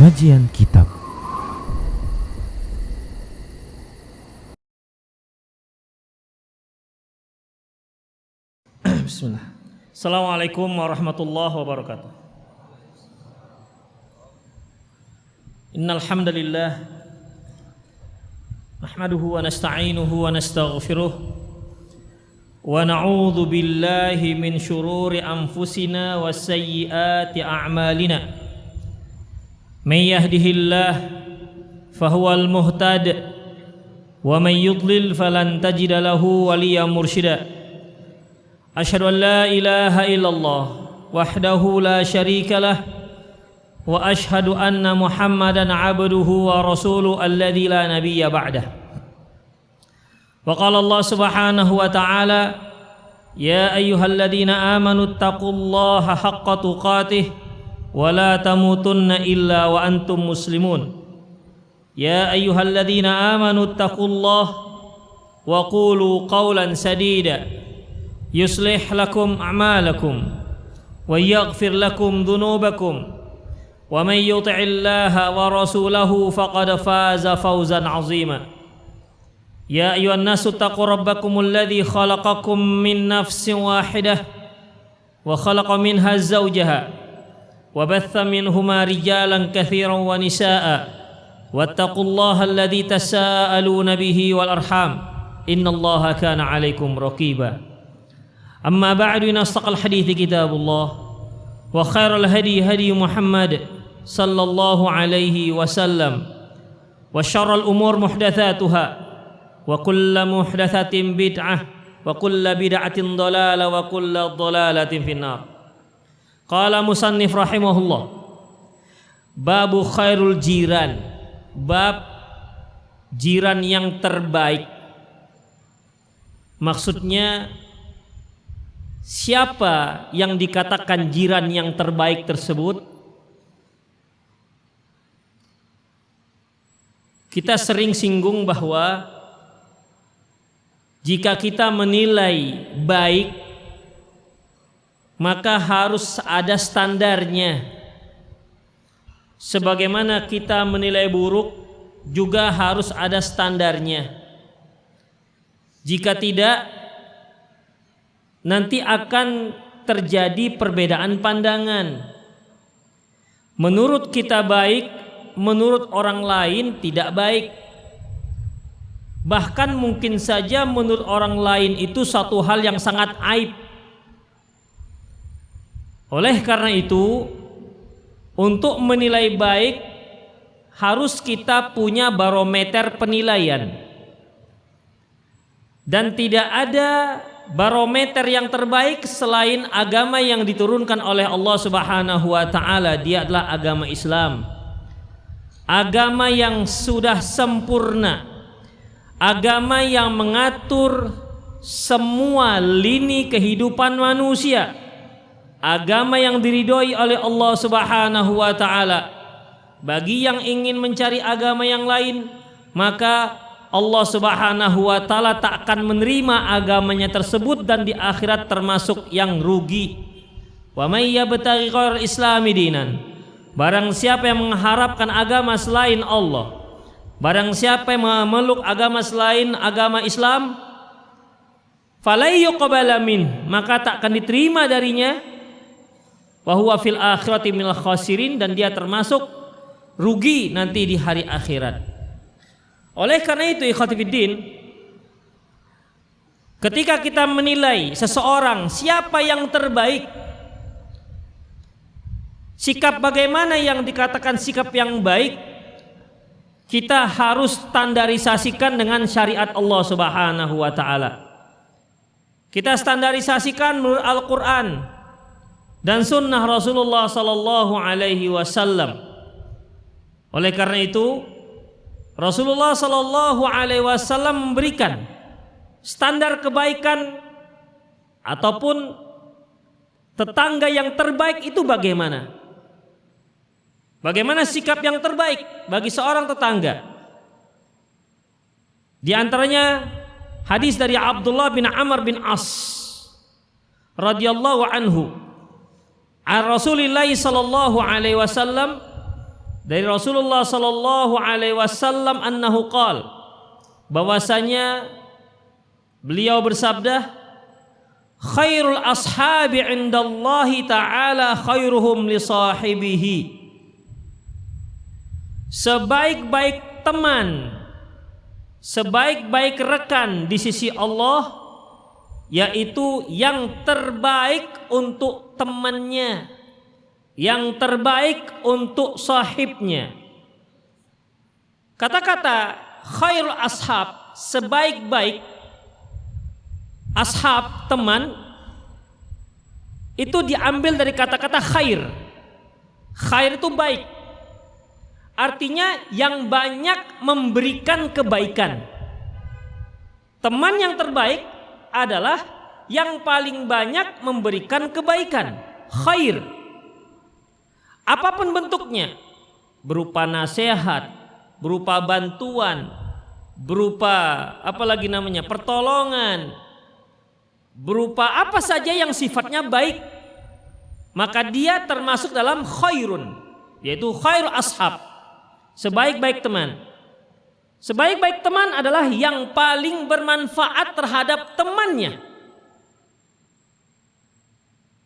Kajian Kitab. Bismillah. Assalamualaikum warahmatullahi wabarakatuh. Innal hamdalillah nahmaduhu wa nasta'inuhu wa nastaghfiruh wa na'udzu billahi min shururi anfusina wa sayyiati a'malina. May yahdihillah fahuwal muhtad wa may yudlil falan tajida lahu waliyyan mursyida. Asyhadu an la ilaha illallah wahdahu la syarika lah wa asyhadu anna Muhammadan abduhu wa rasuluhu alladzi la nabiyya ba'dah. Wa qala Allah subhanahu wa ta'ala ya ayyuhalladzina amanu taqullaha haqqa tuqatih wa la tamutunna illa wa antum muslimun. Ya ayyuhalladzina amanu taqullaha wa qulu qawlan sadida yuslih lakum a'malakum wa yaghfir lakum dhunubakum wa may yuti'illaha wa rasulahu faqad faza fawzan 'azima. Ya ayyuhan nasu taqu rabbakumul ladzi khalaqakum min nafsin wahidah wa khalaqa minha zawjaha wa batha minhuma rijalan katsiran wa nisaa'a wattaqullaha alladzi tasaaluna bihi wal arham innallaha kana 'alaikum raqiba. Amma ba'du, in asdaqal hadithi kitabullah wa khairal hadi hadi Muhammad sallallahu alaihi wasallam wa syarrul umur muhdatsatuha wa kullu muhdatsatin bid'ah wa kullu bid'atin dhalalah wa kullu dhalalatin finnar. Qala musannif rahimahullah, babu khairul jiran, bab jiran yang terbaik. Maksudnya siapa yang dikatakan jiran yang terbaik tersebut? Kita sering singgung bahwa jika kita menilai baik, maka harus ada standarnya. Sebagaimana kita menilai buruk, juga harus ada standarnya. Jika tidak, nanti akan terjadi perbedaan pandangan. Menurut kita baik, menurut orang lain tidak baik. Bahkan mungkin saja menurut orang lain itu satu hal yang sangat aib. Oleh karena itu, untuk menilai baik harus kita punya barometer penilaian. Dan tidak ada barometer yang terbaik selain agama yang diturunkan oleh Allah Subhanahu wa taala. Dia adalah agama Islam. Agama yang sudah sempurna. Agama yang mengatur semua lini kehidupan manusia. Agama yang diridhoi oleh Allah Subhanahu wa taala. Bagi yang ingin mencari agama yang lain, maka Allah Subhanahu wa taala tak akan menerima agamanya tersebut dan di akhirat termasuk yang rugi. Wa may yabtaghi ghairal islami dinan, barang siapa yang mengharapkan agama selain Allah, barang siapa yang memeluk agama selain agama Islam, falai yuqbala min, maka tak akan diterima darinya. Wa huwa fil akhirati minal khasirin, dan dia termasuk rugi nanti di hari akhirat. Oleh karena itu ikhwati fiddin, ketika kita menilai seseorang siapa yang terbaik, sikap bagaimana yang dikatakan sikap yang baik, kita harus standarisasikan dengan syariat Allah Subhanahu wa taala. Kita standarisasikan menurut Al-Qur'an dan sunnah Rasulullah sallallahu alaihi wasallam. Oleh karena itu Rasulullah sallallahu alaihi wasallam memberikan standar kebaikan ataupun tetangga yang terbaik itu bagaimana? Bagaimana sikap yang terbaik bagi seorang tetangga? Di antaranya hadis dari Abdullah bin Amr bin As radhiyallahu anhu, an Rasulillah sallallahu alaihi wasallam dari Rasulullah sallallahu alaihi wasallam annahu qala, bahwasanya beliau bersabda, khairul ashabi indallahi ta'ala khairuhum li sahibihi. Sebaik-baik teman, sebaik-baik rekan di sisi Allah, yaitu yang terbaik untuk temannya, yang terbaik untuk sahibnya. Kata-kata khairul ashab, sebaik-baik ashab, teman, itu diambil dari kata-kata khair. Khair itu baik, artinya yang banyak memberikan kebaikan. Teman yang terbaik adalah yang paling banyak memberikan kebaikan, khair. Apapun bentuknya, berupa nasihat, berupa bantuan, berupa apalagi namanya, pertolongan, berupa apa saja yang sifatnya baik, maka dia termasuk dalam khairun, yaitu khairu ashab, sebaik-baik teman. Sebaik-baik teman adalah yang paling bermanfaat terhadap temannya.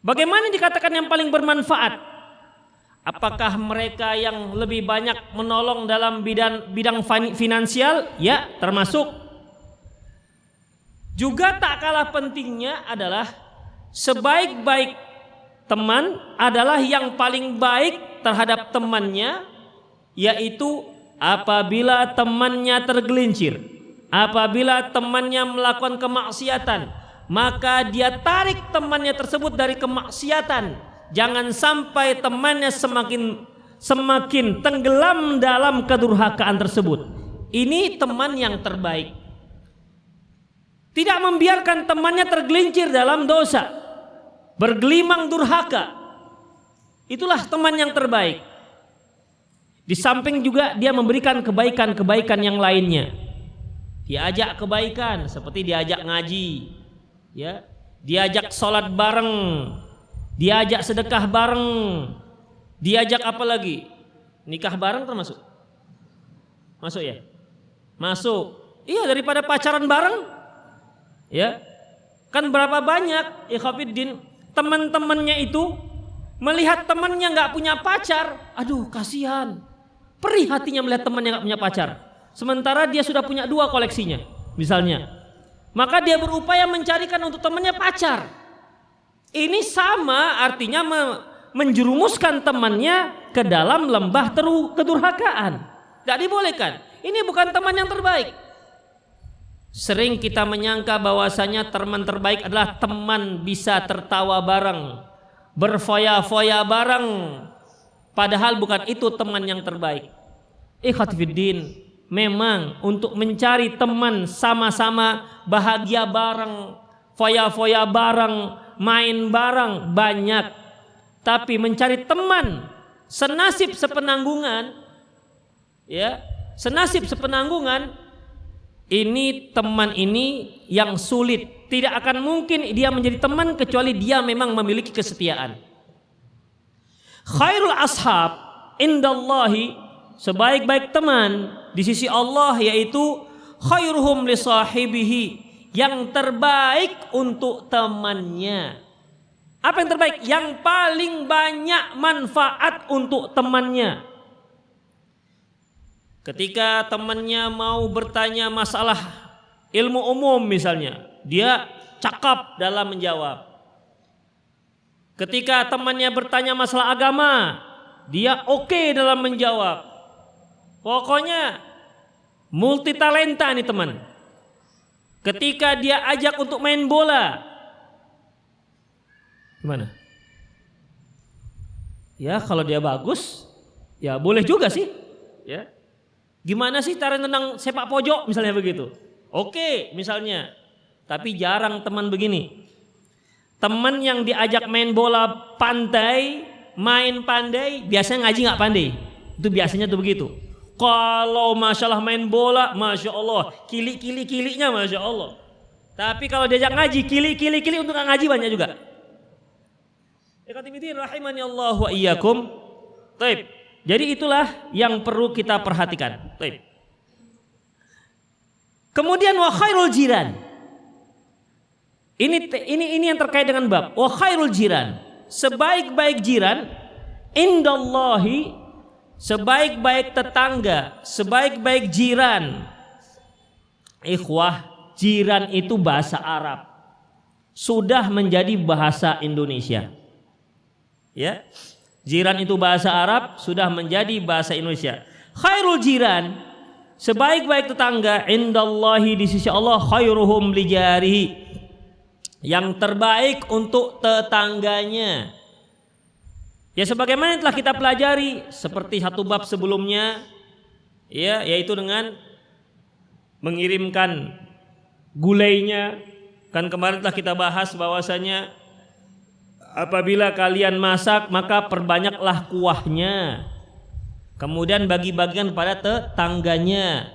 Bagaimana dikatakan yang paling bermanfaat? Apakah mereka yang lebih banyak menolong dalam bidang finansial? Ya, termasuk. Juga tak kalah pentingnya adalah sebaik-baik teman adalah yang paling baik terhadap temannya, yaitu apabila temannya tergelincir, apabila temannya melakukan kemaksiatan, maka dia tarik temannya tersebut dari kemaksiatan. Jangan sampai temannya semakin tenggelam dalam kedurhakaan tersebut. Ini teman yang terbaik. Tidak membiarkan temannya tergelincir dalam dosa, bergelimang durhaka. Itulah teman yang terbaik. Di samping juga dia memberikan kebaikan-kebaikan yang lainnya. Diajak kebaikan seperti diajak ngaji, ya, diajak sholat bareng, diajak sedekah bareng, diajak apa lagi? Nikah bareng termasuk? Masuk ya? Masuk. Iya, daripada pacaran bareng, ya. Kan berapa banyak ikhwatiddin teman-temannya itu melihat temannya nggak punya pacar, aduh kasihan. Perih hatinya melihat temannya nggak punya pacar. Sementara dia sudah punya 2 koleksinya, misalnya. Maka dia berupaya mencarikan untuk temannya pacar. Ini sama artinya menjerumuskan temannya ke dalam lembah kedurhakaan. Tidak dibolehkan. Ini bukan teman yang terbaik. Sering kita menyangka bahwasanya teman terbaik adalah teman bisa tertawa bareng, berfoya-foya bareng. Padahal bukan itu teman yang terbaik. Ikhwatiddin, memang untuk mencari teman sama-sama bahagia bareng, foya-foya bareng, main bareng banyak. Tapi mencari teman senasib sepenanggungan, ya, senasib sepenanggungan, ini teman ini yang sulit. Tidak akan mungkin dia menjadi teman kecuali dia memang memiliki kesetiaan. Khairul ashab indallahi, sebaik-baik teman di sisi Allah, yaitu khairuhum li sahibihi, yang terbaik untuk temannya. Apa yang terbaik? Yang paling banyak manfaat untuk temannya. Ketika temannya mau bertanya masalah ilmu umum misalnya, dia cakap dalam menjawab. Ketika temannya bertanya masalah agama, dia oke dalam menjawab. Pokoknya multi talenta nih teman. Ketika dia ajak untuk main bola, gimana? Ya kalau dia bagus, ya boleh juga sih. Ya. Gimana sih cara tentang sepak pojok misalnya begitu? Oke misalnya. Tapi jarang teman begini. Teman yang diajak main bola pandai, main pandai, biasanya ngaji nggak pandai. Itu biasanya tuh begitu. Kalau masalah main bola, masya Allah, kili-kili-kilinya masya Allah. Tapi kalau diajak ngaji, kili-kili-kili untuk ngaji banyak juga. Ikhwatiddin rahimani Allah wa iyyakum. Baik. Jadi itulah yang perlu kita perhatikan. Baik. Kemudian wa khairul jiran. Ini yang terkait dengan bab. Wa khairul jiran. Sebaik-baik jiran indallahi, sebaik-baik tetangga, sebaik-baik jiran. Ikhwah, jiran itu bahasa Arab. Sudah menjadi bahasa Indonesia. Ya. Jiran itu bahasa Arab, sudah menjadi bahasa Indonesia. Khairul jiran, sebaik-baik tetangga indallahi, di sisi Allah, khairuhum li jarihi, yang terbaik untuk tetangganya. Ya sebagaimana yang telah kita pelajari seperti satu bab sebelumnya, ya, yaitu dengan mengirimkan gulainya. Kan kemarin telah kita bahas bahwasanya apabila kalian masak maka perbanyaklah kuahnya. Kemudian bagi-bagikan pada tetangganya.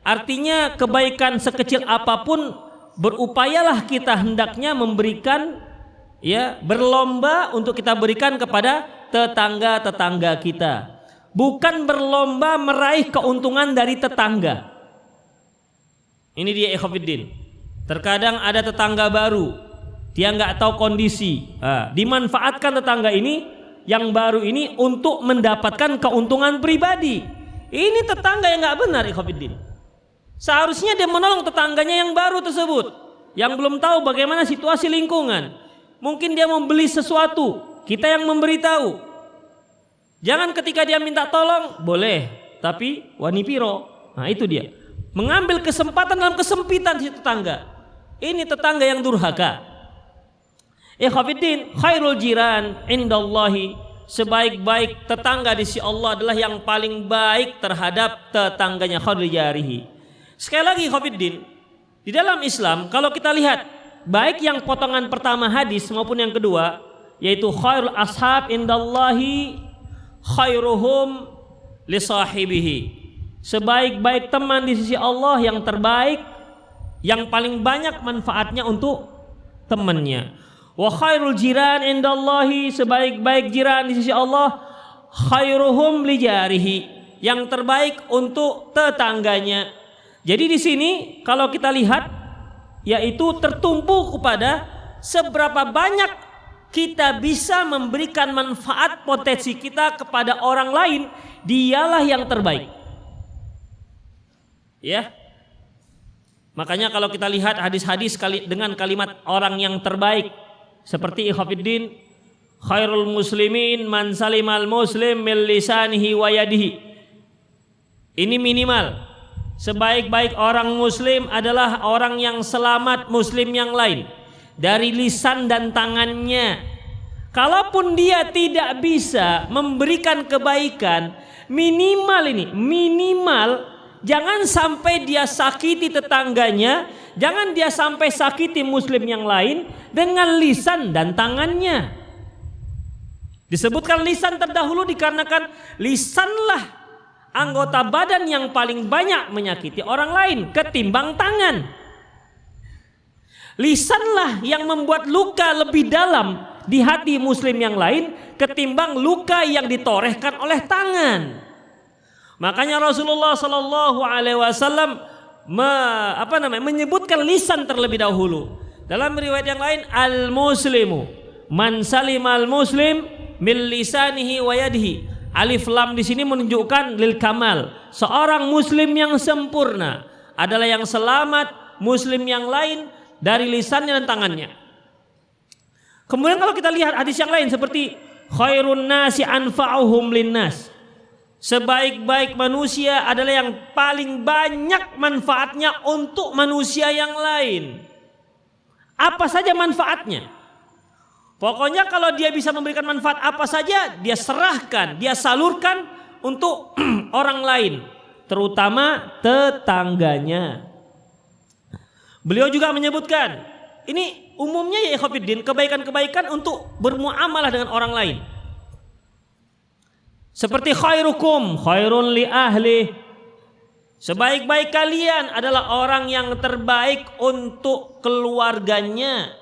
Artinya kebaikan sekecil apapun berupayalah kita hendaknya memberikan, ya, berlomba untuk kita berikan kepada tetangga-tetangga kita. Bukan berlomba meraih keuntungan dari tetangga. Ini dia ikhwatiddin. Terkadang ada tetangga baru, dia nggak tahu kondisi. Dimanfaatkan tetangga ini yang baru ini untuk mendapatkan keuntungan pribadi. Ini tetangga yang nggak benar ikhwatiddin. Seharusnya dia menolong tetangganya yang baru tersebut, yang belum tahu bagaimana situasi lingkungan. Mungkin dia membeli sesuatu, kita yang memberitahu. Jangan ketika dia minta tolong, boleh, tapi wani piro. Nah itu dia, mengambil kesempatan dalam kesempitan si tetangga. Ini tetangga yang durhaka. Ikhwatiddin, khairul jiran indallahi, sebaik-baik tetangga di sisi Allah adalah yang paling baik terhadap tetangganya, khairul jarihi. Sekali lagi ikhwatiddin, di dalam Islam kalau kita lihat baik yang potongan pertama hadis maupun yang kedua, yaitu khairul ashab indallahi khairuhum li sahibihi, sebaik-baik teman di sisi Allah yang terbaik, yang paling banyak manfaatnya untuk temannya. Wa khairul jiran indallahi, sebaik-baik jiran di sisi Allah, khairuhum li jarihi, yang terbaik untuk tetangganya. Jadi di sini kalau kita lihat, yaitu tertumpu kepada seberapa banyak kita bisa memberikan manfaat potensi kita kepada orang lain, dialah yang terbaik. Ya. Makanya kalau kita lihat hadis-hadis dengan kalimat orang yang terbaik, seperti ikhwatiddin, khairul muslimin man salimal muslim min lisanihi wa yadihi. Ini minimal. Sebaik-baik orang muslim adalah orang yang selamat muslim yang lain dari lisan dan tangannya. Kalaupun dia tidak bisa memberikan kebaikan, minimal jangan sampai dia sakiti tetangganya, jangan dia sampai sakiti muslim yang lain dengan lisan dan tangannya. Disebutkan lisan terdahulu dikarenakan lisanlah anggota badan yang paling banyak menyakiti orang lain ketimbang tangan. Lisanlah yang membuat luka lebih dalam di hati muslim yang lain ketimbang luka yang ditorehkan oleh tangan. Makanya Rasulullah Sallallahu Alaihi Wasallam menyebutkan lisan terlebih dahulu. Dalam riwayat yang lain, al muslimu man salimal muslim min lisanihi wa yadihi. Alif lam di sini menunjukkan lil kamal. Seorang muslim yang sempurna adalah yang selamat muslim yang lain dari lisannya dan tangannya. Kemudian kalau kita lihat hadis yang lain seperti khairun nasi anfa'uhum linnas. Sebaik-baik manusia adalah yang paling banyak manfaatnya untuk manusia yang lain. Apa saja manfaatnya? Pokoknya kalau dia bisa memberikan manfaat apa saja, dia serahkan, dia salurkan untuk orang lain, terutama tetangganya. Beliau juga menyebutkan, ini umumnya ya ikhwatiddin, kebaikan-kebaikan untuk bermuamalah dengan orang lain. Seperti khairukum khairun li ahli. Sebaik-baik kalian adalah orang yang terbaik untuk keluarganya.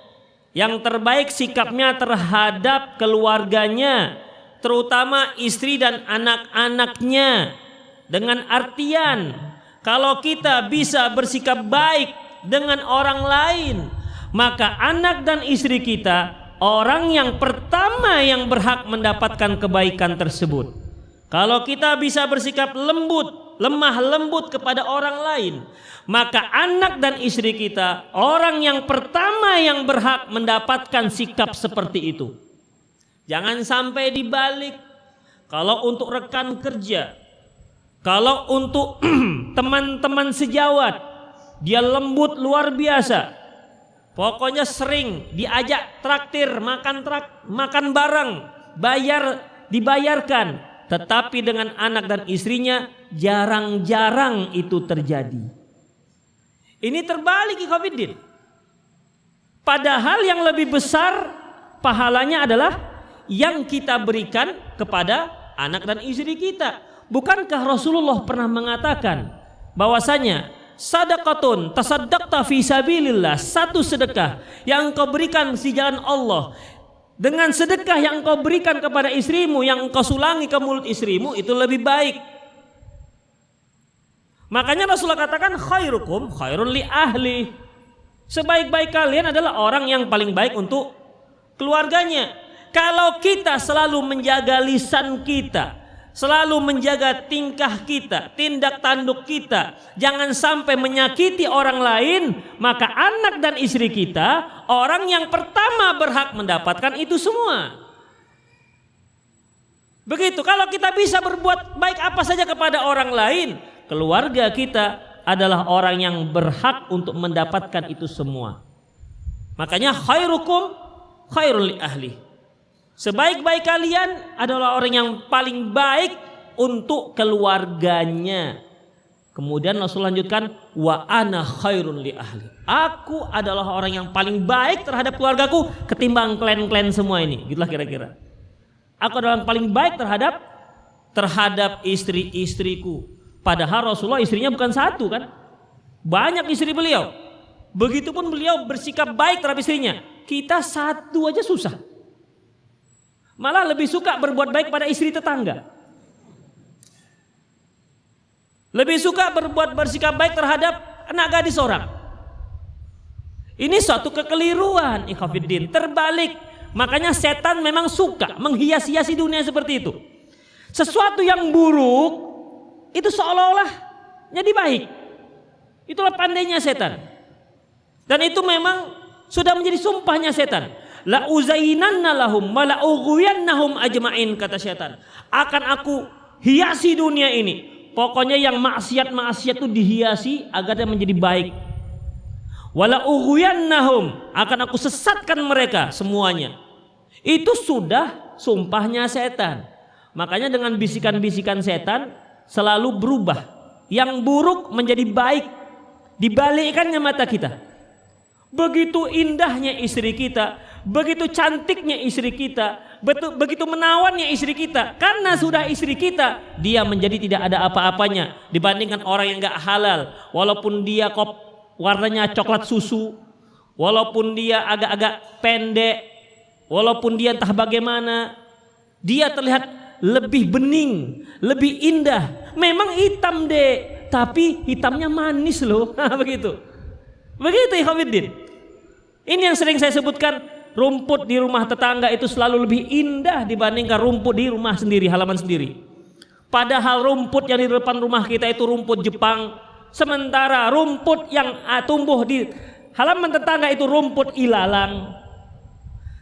Yang terbaik sikapnya terhadap keluarganya, terutama istri dan anak-anaknya. Dengan artian kalau kita bisa bersikap baik dengan orang lain, maka anak dan istri kita orang yang pertama yang berhak mendapatkan kebaikan tersebut. Kalau kita bisa bersikap lembut, lemah lembut kepada orang lain, maka anak dan istri kita orang yang pertama yang berhak mendapatkan sikap seperti itu. Jangan sampai dibalik. Kalau untuk rekan kerja, kalau untuk teman-teman sejawat, dia lembut luar biasa. Pokoknya sering diajak traktir, makan bareng, dibayarkan. Tetapi dengan anak dan istrinya jarang-jarang itu terjadi. Ini terbalik ikhwatiddin. Padahal yang lebih besar pahalanya adalah yang kita berikan kepada anak dan istri kita. Bukankah Rasulullah pernah mengatakan bahwasanya sadaqatun tasaddaqta fi sabilillah, satu sedekah yang engkau berikan di jalan Allah dengan sedekah yang engkau berikan kepada istrimu, yang engkau sulangi ke mulut istrimu, itu lebih baik. Makanya Rasulullah katakan khairukum khairun li ahli. Sebaik-baik kalian adalah orang yang paling baik untuk keluarganya. Kalau kita selalu menjaga lisan kita, selalu menjaga tingkah kita, tindak tanduk kita, jangan sampai menyakiti orang lain, maka anak dan istri kita orang yang pertama berhak mendapatkan itu semua. Begitu, kalau kita bisa berbuat baik apa saja kepada orang lain, keluarga kita adalah orang yang berhak untuk mendapatkan itu semua. Makanya khairukum khairul li ahli. Sebaik-baik kalian adalah orang yang paling baik untuk keluarganya. Kemudian Rasul lanjutkan, wa ana khairun li ahli. Aku adalah orang yang paling baik terhadap keluargaku ketimbang klan-klan semua ini. Gitulah kira-kira. Aku adalah yang paling baik terhadap istri-istriku. Padahal Rasulullah istrinya bukan satu kan? Banyak istri beliau. Begitupun beliau bersikap baik terhadap istrinya. Kita satu aja susah. Malah lebih suka berbuat baik pada istri tetangga. Lebih suka bersikap baik terhadap anak gadis orang. Ini suatu kekeliruan ikhwatiddin. Terbalik. Makanya setan memang suka menghias-hiasi dunia seperti itu. Sesuatu yang buruk itu seolah-olah jadi baik. Itulah pandainya setan. Dan itu memang sudah menjadi sumpahnya setan. La uzainanna lahum wa la ughwiyannahum ajmain, kata setan. Akan aku hiasi dunia ini. Pokoknya yang maksiat-maksiat itu dihiasi agar dia menjadi baik. Wala ughwiyannahum, akan aku sesatkan mereka semuanya. Itu sudah sumpahnya setan. Makanya dengan bisikan-bisikan setan selalu berubah. Yang buruk menjadi baik. Dibalikkannya mata kita. Begitu indahnya istri kita, begitu cantiknya istri kita, begitu menawannya istri kita. Karena sudah istri kita, dia menjadi tidak ada apa-apanya dibandingkan orang yang gak halal. Walaupun dia warnanya coklat susu, walaupun dia agak-agak pendek, walaupun dia entah bagaimana, dia terlihat lebih bening, lebih indah. Memang hitam deh, tapi hitamnya manis loh. Begitu ikhwatiddin. Ini yang sering saya sebutkan, rumput di rumah tetangga itu selalu lebih indah dibandingkan rumput di rumah sendiri, halaman sendiri. Padahal rumput yang di depan rumah kita itu rumput Jepang, sementara rumput yang tumbuh di halaman tetangga itu rumput ilalang.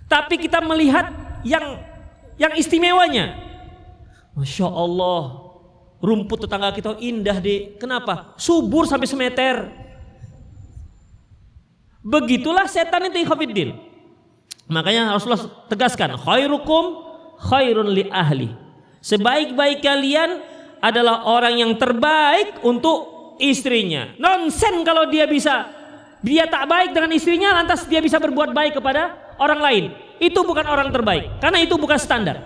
Tapi kita melihat yang istimewanya. Masya Allah, rumput tetangga kita indah deh. Kenapa? Subur sampai semeter. Begitulah setan itu ikhwatiddin. Makanya Rasulullah tegaskan, khairukum khairun li ahli. Sebaik-baik kalian adalah orang yang terbaik untuk istrinya. Nonsen kalau dia tak baik dengan istrinya lantas dia bisa berbuat baik kepada orang lain. Itu bukan orang terbaik, karena itu bukan standar.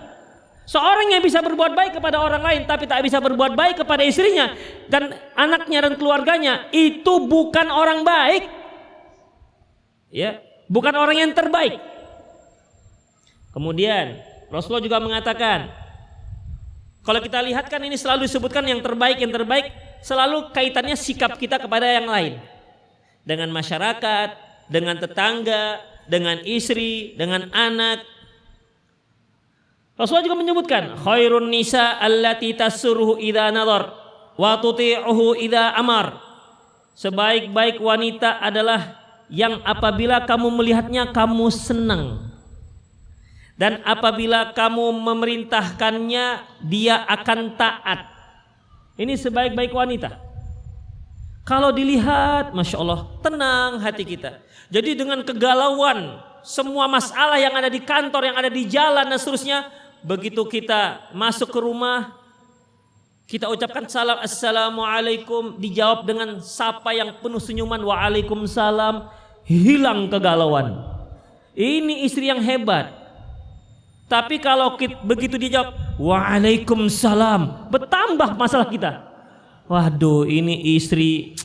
Seorang yang bisa berbuat baik kepada orang lain tapi tak bisa berbuat baik kepada istrinya dan anaknya dan keluarganya, itu bukan orang baik. Ya, bukan orang yang terbaik. Kemudian Rasulullah juga mengatakan, Kalau kita lihat kan ini selalu disebutkan yang terbaik selalu kaitannya sikap kita kepada yang lain. Dengan masyarakat, dengan tetangga, dengan istri, dengan anak. Rasulullah juga menyebutkan khairun nisa allati tasurruhu idza nadhar wa tuti'uhu idza amar. Sebaik-baik wanita adalah yang apabila kamu melihatnya kamu senang. Dan apabila kamu memerintahkannya dia akan taat. Ini sebaik-baik wanita. Kalau dilihat, Masya Allah, tenang hati kita. Jadi dengan kegalauan, semua masalah yang ada di kantor, yang ada di jalan dan seterusnya, begitu kita masuk ke rumah, kita ucapkan salam, assalamualaikum, dijawab dengan sapa yang penuh senyuman, waalaikumsalam, hilang kegalauan. Ini istri yang hebat. Tapi kalau begitu dijawab waalaikumsalam, bertambah masalah kita. Waduh, ini istri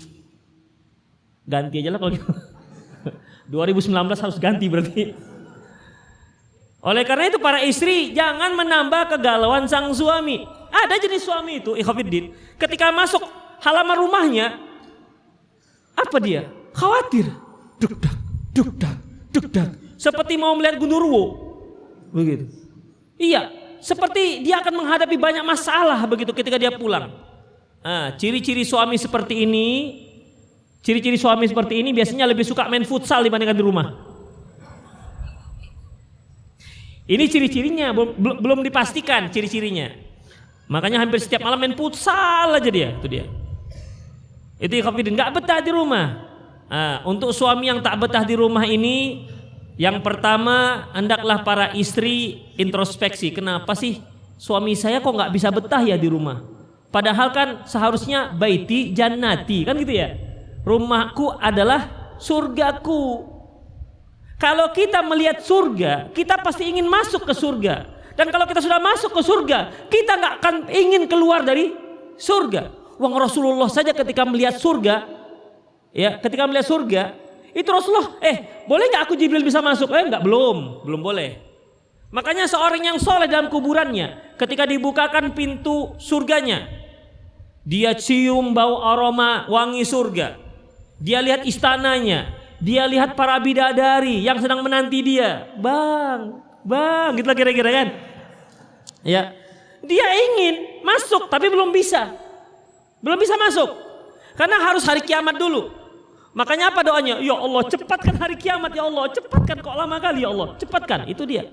ganti aja lah kalau gitu. 2019 harus ganti berarti. Oleh karena itu para istri jangan menambah kegalauan sang suami. Ada jenis suami itu, ikhwatiddin, ketika masuk halaman rumahnya, apa dia? Khawatir. Duk-dak, duk-dak, duk-dak. Seperti mau melihat gundurwo. Begitu. Iya, seperti dia akan menghadapi banyak masalah begitu ketika dia pulang. Ciri-ciri suami seperti ini biasanya lebih suka main futsal dibandingkan di rumah. Ini ciri-cirinya belum dipastikan ciri-cirinya. Makanya hampir setiap malam main futsal aja dia, itu dia. Itu ikhwatiddin, enggak betah di rumah. Untuk suami yang tak betah di rumah ini, yang pertama, hendaklah para istri introspeksi. Kenapa sih suami saya kok nggak bisa betah ya di rumah? Padahal kan seharusnya baiti jannati, kan gitu ya. Rumahku adalah surgaku. Kalau kita melihat surga, kita pasti ingin masuk ke surga. Dan kalau kita sudah masuk ke surga, kita nggak akan ingin keluar dari surga. Wong Rasulullah saja ketika melihat surga, itu Rasulullah, boleh nggak aku Jibril bisa masuk? Enggak, belum boleh. Makanya seorang yang soleh dalam kuburannya, ketika dibukakan pintu surganya, dia cium bau aroma wangi surga. Dia lihat istananya, dia lihat para bidadari yang sedang menanti dia. Bang, gitu lah kira-kira kan? Ya, dia ingin masuk tapi belum bisa masuk, karena harus hari kiamat dulu. Makanya apa doanya? Ya Allah, cepatkan hari kiamat ya Allah, cepatkan, kok lama kali ya Allah, cepatkan. Itu dia.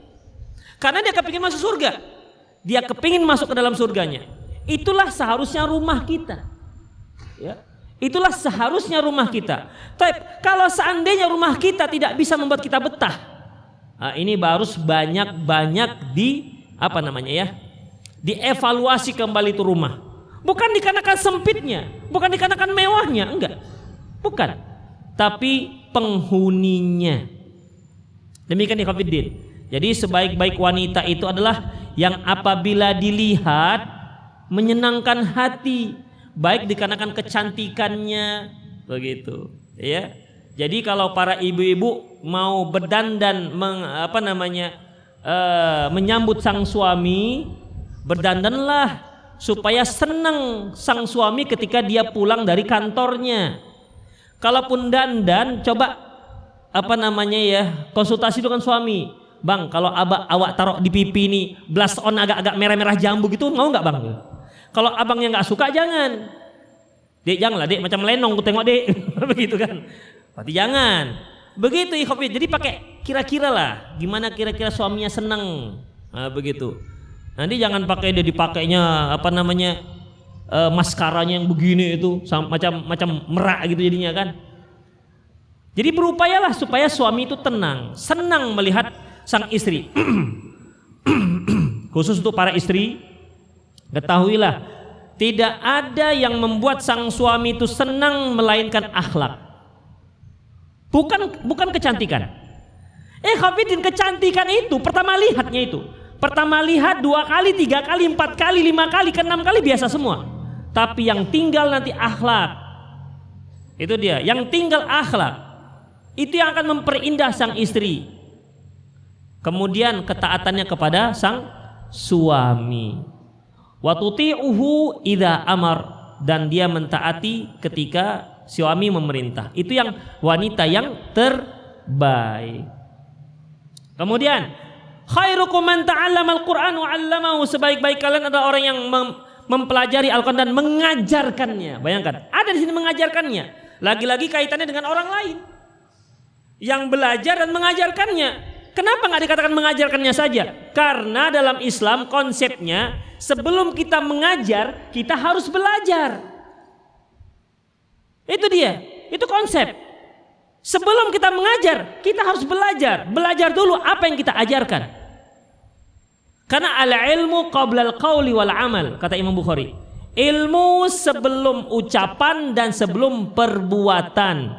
Karena dia kepingin masuk surga. Dia kepingin masuk ke dalam surganya. Itulah seharusnya rumah kita. Ya. Itulah seharusnya rumah kita. Tapi kalau seandainya rumah kita tidak bisa membuat kita betah, ini harus banyak-banyak dievaluasi kembali itu rumah. Bukan dikarenakan sempitnya, bukan dikarenakan mewahnya, enggak. Bukan. Tapi penghuninya. Demikian ikhwatiddin. Jadi sebaik-baik wanita itu adalah yang apabila dilihat menyenangkan hati, baik dikarenakan kecantikannya, begitu, ya. Jadi kalau para ibu-ibu mau berdandan menyambut sang suami, berdandanlah supaya senang sang suami ketika dia pulang dari kantornya. Kalaupun dandan, coba konsultasi dengan suami. Bang, kalau awak taruh di pipi ini blush on agak-agak merah-merah jambu gitu, mau nggak bang? Kalau abangnya nggak suka, jangan. Dek, janganlah dek, macam lenong ku tengok dek. Begitu kan? Berarti jangan. Begitu ikhwati. Jadi pakai kira-kira lah, gimana kira-kira suaminya senang. Begitu. Nanti jangan pakai dia dipakainya maskaranya yang begini itu macam merak gitu jadinya kan. Jadi berupayalah supaya suami itu tenang, senang melihat sang istri. Khusus untuk para istri, ketahuilah tidak ada yang membuat sang suami itu senang melainkan akhlak. Bukan kecantikan. Hafidin, kecantikan itu pertama lihatnya itu. Pertama lihat 2 kali, 3 kali, 4 kali, 5 kali, ke 6 kali biasa semua. Tapi yang tinggal nanti akhlak. Itu dia, yang tinggal akhlak. Itu yang akan memperindah sang istri. Kemudian ketaatannya kepada sang suami. Wa tuti'uhu idza amar, dan dia mentaati ketika suami memerintah. Itu yang wanita yang terbaik. Kemudian khairukum man ta'allama al-Qur'an wa 'allamahu, sebaik-baik kalian adalah orang yang mempelajari Al-Qur'an dan mengajarkannya. Bayangkan, ada di sini mengajarkannya. Lagi-lagi kaitannya dengan orang lain yang belajar dan mengajarkannya. Kenapa nggak dikatakan mengajarkannya saja? Karena dalam Islam konsepnya sebelum kita mengajar kita harus belajar. Itu dia, itu konsep. Sebelum kita mengajar kita harus belajar. Belajar dulu apa yang kita ajarkan. Karena al-ilmu qabla al-qawli wal amal, kata Imam Bukhari. Ilmu sebelum ucapan dan sebelum perbuatan.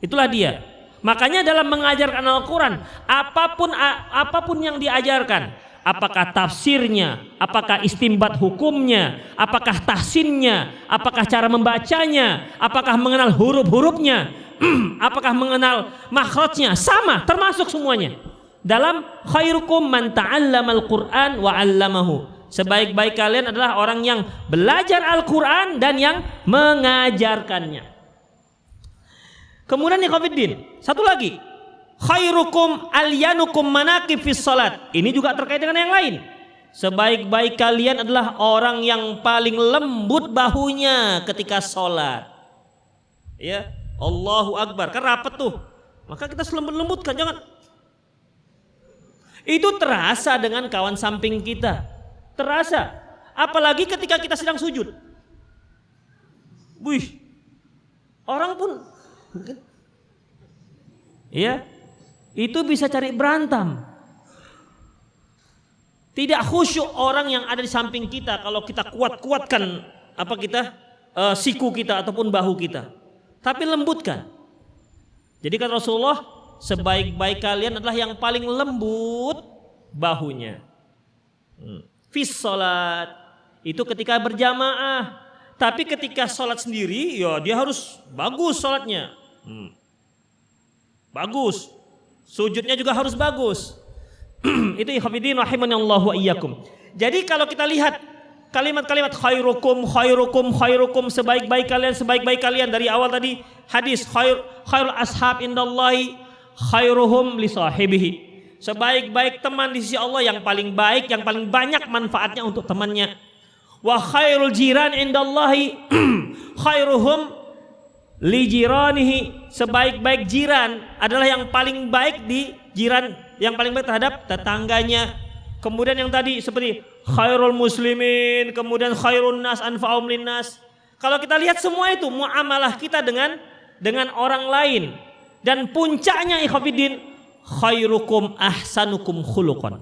Itulah dia. Makanya dalam mengajarkan Al-Quran, apapun yang diajarkan, apakah tafsirnya, apakah istinbat hukumnya, apakah tahsinnya, apakah cara membacanya, apakah mengenal huruf-hurufnya, apakah mengenal makhrajnya, sama, termasuk semuanya. Dalam khairukum man ta'allamal Qur'an wa 'allamahu. Sebaik-baik kalian adalah orang yang belajar Al-Quran dan yang mengajarkannya. Kemudian ikhwatiddin, satu lagi, khairukum alyanukum manaqib fis salat. Ini juga terkait dengan yang lain. Sebaik-baik kalian adalah orang yang paling lembut bahunya ketika sholat. Ya, Allahu Akbar, kan rapet tuh. Maka kita selembut-lembutkan, jangan. Itu terasa dengan kawan samping kita. Terasa. Apalagi ketika kita sedang sujud. Wih, orang pun ya, itu bisa cari berantem. Tidak khusyuk orang yang ada di samping kita kalau kita kuat-kuatkan siku kita ataupun bahu kita. Tapi lembutkan. Jadi kata Rasulullah, sebaik-baik kalian adalah yang paling lembut bahunya. Fis salat, itu ketika berjamaah. Tapi ketika sholat sendiri, ya dia harus bagus sholatnya. Bagus. Sujudnya juga harus bagus. Itu ikhwatiddin rahimanallahu wa iyyakum. Jadi kalau kita lihat kalimat-kalimat khairukum, sebaik-baik kalian dari awal tadi hadis khairul ashab indallahi khairuhum li sahibihi. Sebaik-baik teman di sisi Allah yang paling baik, yang paling banyak manfaatnya untuk temannya. Wa khairul jiran indallahi khairuhum li jiranihi. Sebaik-baik jiran adalah yang paling baik di jiran, yang paling baik terhadap tetangganya. Kemudian yang tadi seperti khairul muslimin, kemudian khairun nas anfa'um linnas. Kalau kita lihat semua itu muamalah kita dengan orang lain, dan puncaknya ikhwatiddin khairukum ahsanukum khuluqan,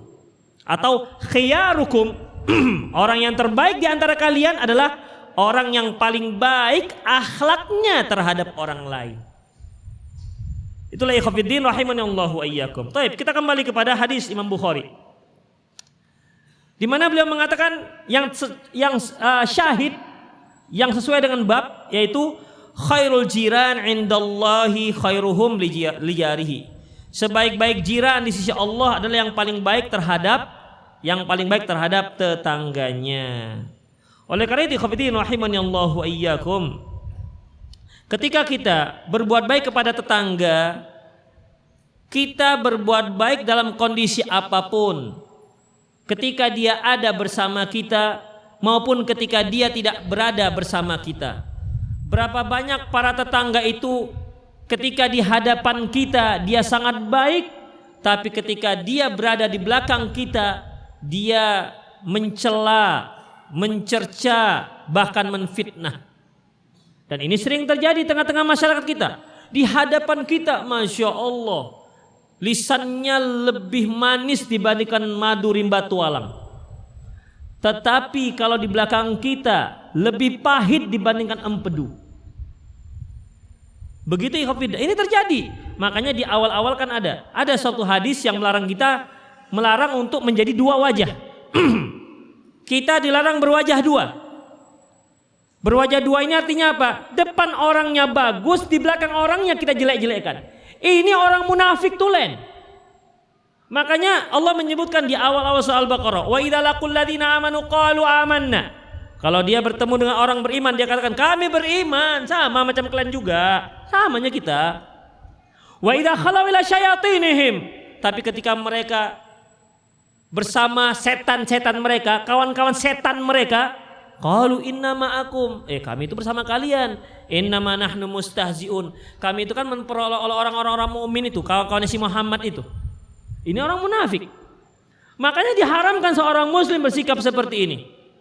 atau khiyarukum, orang yang terbaik di antara kalian adalah orang yang paling baik akhlaknya terhadap orang lain. Itulah ikhwatiddin rahimanallahu wa iyyakum. Baik, kita kembali kepada hadis Imam Bukhari, di mana beliau mengatakan yang syahid, yang sesuai dengan bab, yaitu khairul jiran indallahi khairuhum li jarihi. Sebaik-baik jiran di sisi Allah adalah yang paling baik terhadap tetangganya. Oleh karena itu ikhwatiddin rahimanallahu wa iyyakum, ketika kita berbuat baik kepada tetangga, kita berbuat baik dalam kondisi apapun. Ketika dia ada bersama kita maupun ketika dia tidak berada bersama kita. Berapa banyak para tetangga itu ketika di hadapan kita dia sangat baik, tapi ketika dia berada di belakang kita dia mencela, mencerca, bahkan menfitnah. Dan ini sering terjadi di tengah-tengah masyarakat kita. Di hadapan kita, Masya Allah, lisannya lebih manis dibandingkan madu rimba tualang. Tetapi kalau di belakang kita lebih pahit dibandingkan empedu. Begitu ikhwatiddin, ini terjadi. Makanya di awal-awal kan ada suatu hadis yang melarang untuk menjadi dua wajah. Kita dilarang berwajah dua. Berwajah dua ini artinya apa? Depan orangnya bagus, di belakang orangnya kita jelek-jelekkan. Ini orang munafik tulen. Makanya Allah menyebutkan di awal-awal surah Al-Baqarah, wa idza laqul ladzina amanu qalu amanna. Kalau dia bertemu dengan orang beriman, dia katakan kami beriman, sama macam kalian juga, samanya kita. Wa idza khalau ila syayatinihim, tapi ketika mereka bersama setan-setan mereka, kawan-kawan setan mereka, qalu inna ma'akum, kami itu bersama kalian. Innama nahnu mustahziun, kami itu kan memperolok-olok orang-orang mukmin itu, kawan-kawannya si Muhammad itu. Ini orang munafik. Makanya diharamkan seorang muslim bersikap seperti ini.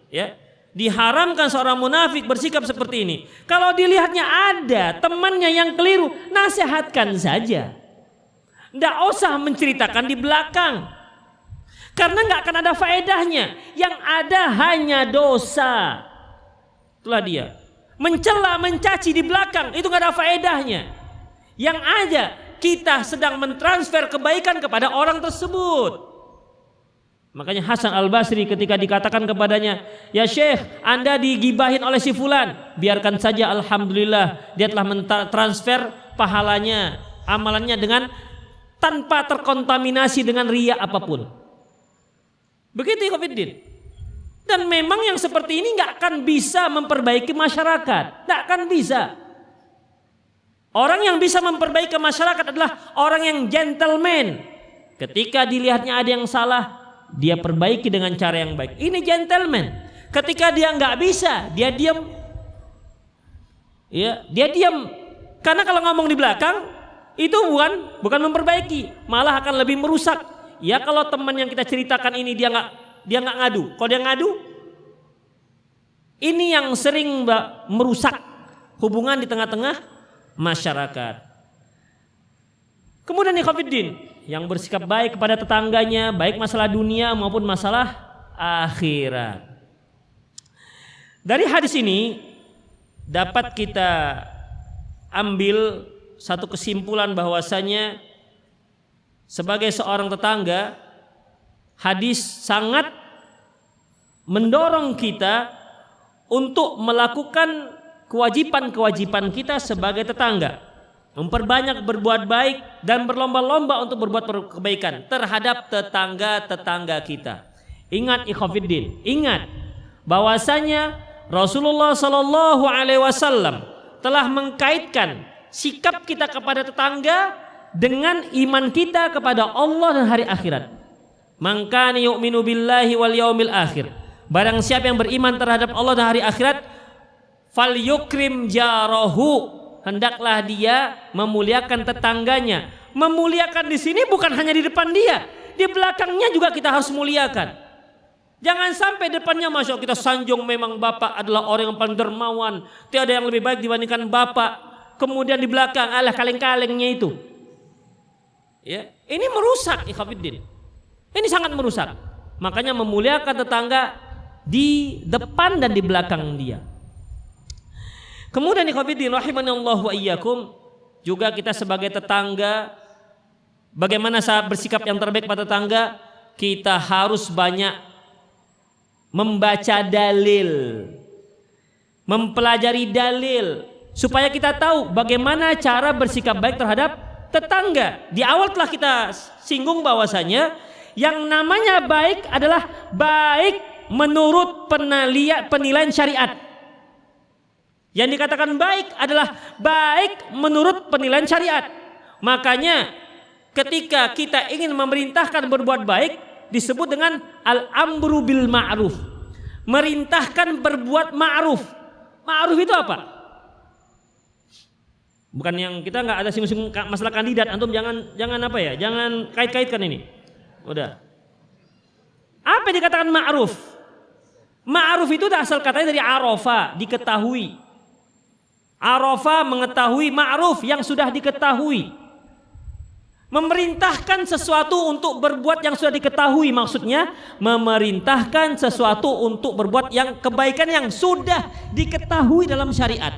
Ya, diharamkan seorang munafik bersikap seperti ini. Kalau dilihatnya ada temannya yang keliru, nasihatkan saja. Tidak usah menceritakan di belakang. Karena nggak akan ada faedahnya. Yang ada hanya dosa. Itulah dia. Mencela, mencaci di belakang, itu nggak ada faedahnya. Yang ada kita sedang mentransfer kebaikan kepada orang tersebut. Makanya Hasan Al-Basri ketika dikatakan kepadanya, ya Syekh, Anda digibahin oleh si fulan, biarkan saja, alhamdulillah dia telah mentransfer pahalanya, amalannya dengan tanpa terkontaminasi dengan riya apapun. Begitu ikhwatiddin. Dan memang yang seperti ini nggak akan bisa memperbaiki masyarakat, nggak akan bisa. Orang yang bisa memperbaiki masyarakat adalah orang yang gentleman. Ketika dilihatnya ada yang salah, dia perbaiki dengan cara yang baik. Ini gentleman. Ketika dia nggak bisa, dia diam. Ya, dia diam. Karena kalau ngomong di belakang, itu bukan memperbaiki, malah akan lebih merusak. Ya kalau teman yang kita ceritakan ini dia nggak ngadu. Kalau dia ngadu, ini yang sering merusak hubungan di tengah-tengah masyarakat. Kemudian ikhwatiddin, yang bersikap baik kepada tetangganya, baik masalah dunia maupun masalah akhirat. Dari hadis ini dapat kita ambil satu kesimpulan bahwasanya sebagai seorang tetangga, hadis sangat mendorong kita untuk melakukan kewajiban-kewajiban kita sebagai tetangga, memperbanyak berbuat baik dan berlomba-lomba untuk berbuat kebaikan terhadap tetangga-tetangga kita. Ingat ikhwatiddin, ingat bahwasanya Rasulullah Shallallahu Alaihi Wasallam telah mengkaitkan sikap kita kepada tetangga dengan iman kita kepada Allah dan hari akhirat. Man kana yu'minu billahi wal yaumil akhir, barang siapa yang beriman terhadap Allah dan hari akhirat, fal yukrim jarahu, hendaklah dia memuliakan tetangganya. Memuliakan di sini bukan hanya di depan dia, di belakangnya juga kita harus muliakan. Jangan sampai depannya masya Allah kita sanjung memang bapak adalah orang yang paling dermawan, tiada yang lebih baik dibandingkan bapak. Kemudian di belakang alah kaleng-kalengnya itu. Ya, ini merusak ikhwatiddin. Ini sangat merusak. Makanya memuliakan tetangga di depan dan di belakang dia. Kemudian ikhwatiddin rahimanallahu wa iyyakum, juga kita sebagai tetangga, bagaimana saat bersikap yang terbaik pada tetangga, kita harus banyak membaca dalil, mempelajari dalil supaya kita tahu bagaimana cara bersikap baik terhadap tetangga. Di awal telah kita singgung bahwasanya yang namanya baik adalah baik menurut penilaian syariat. Yang dikatakan baik adalah baik menurut penilaian syariat. Makanya ketika kita ingin memerintahkan berbuat baik disebut dengan al-amru bil ma'ruf. Merintahkan berbuat ma'ruf. Ma'ruf itu apa? Bukan yang kita nggak ada singgung-singgung masalah kandidat, antum jangan apa ya? Jangan kait-kaitkan ini. Udah. Apa yang dikatakan ma'ruf? Ma'ruf itu asal katanya dari arafa, diketahui. Arafa mengetahui, ma'ruf yang sudah diketahui. Memerintahkan sesuatu untuk berbuat yang sudah diketahui, maksudnya memerintahkan sesuatu untuk berbuat yang kebaikan yang sudah diketahui dalam syariat.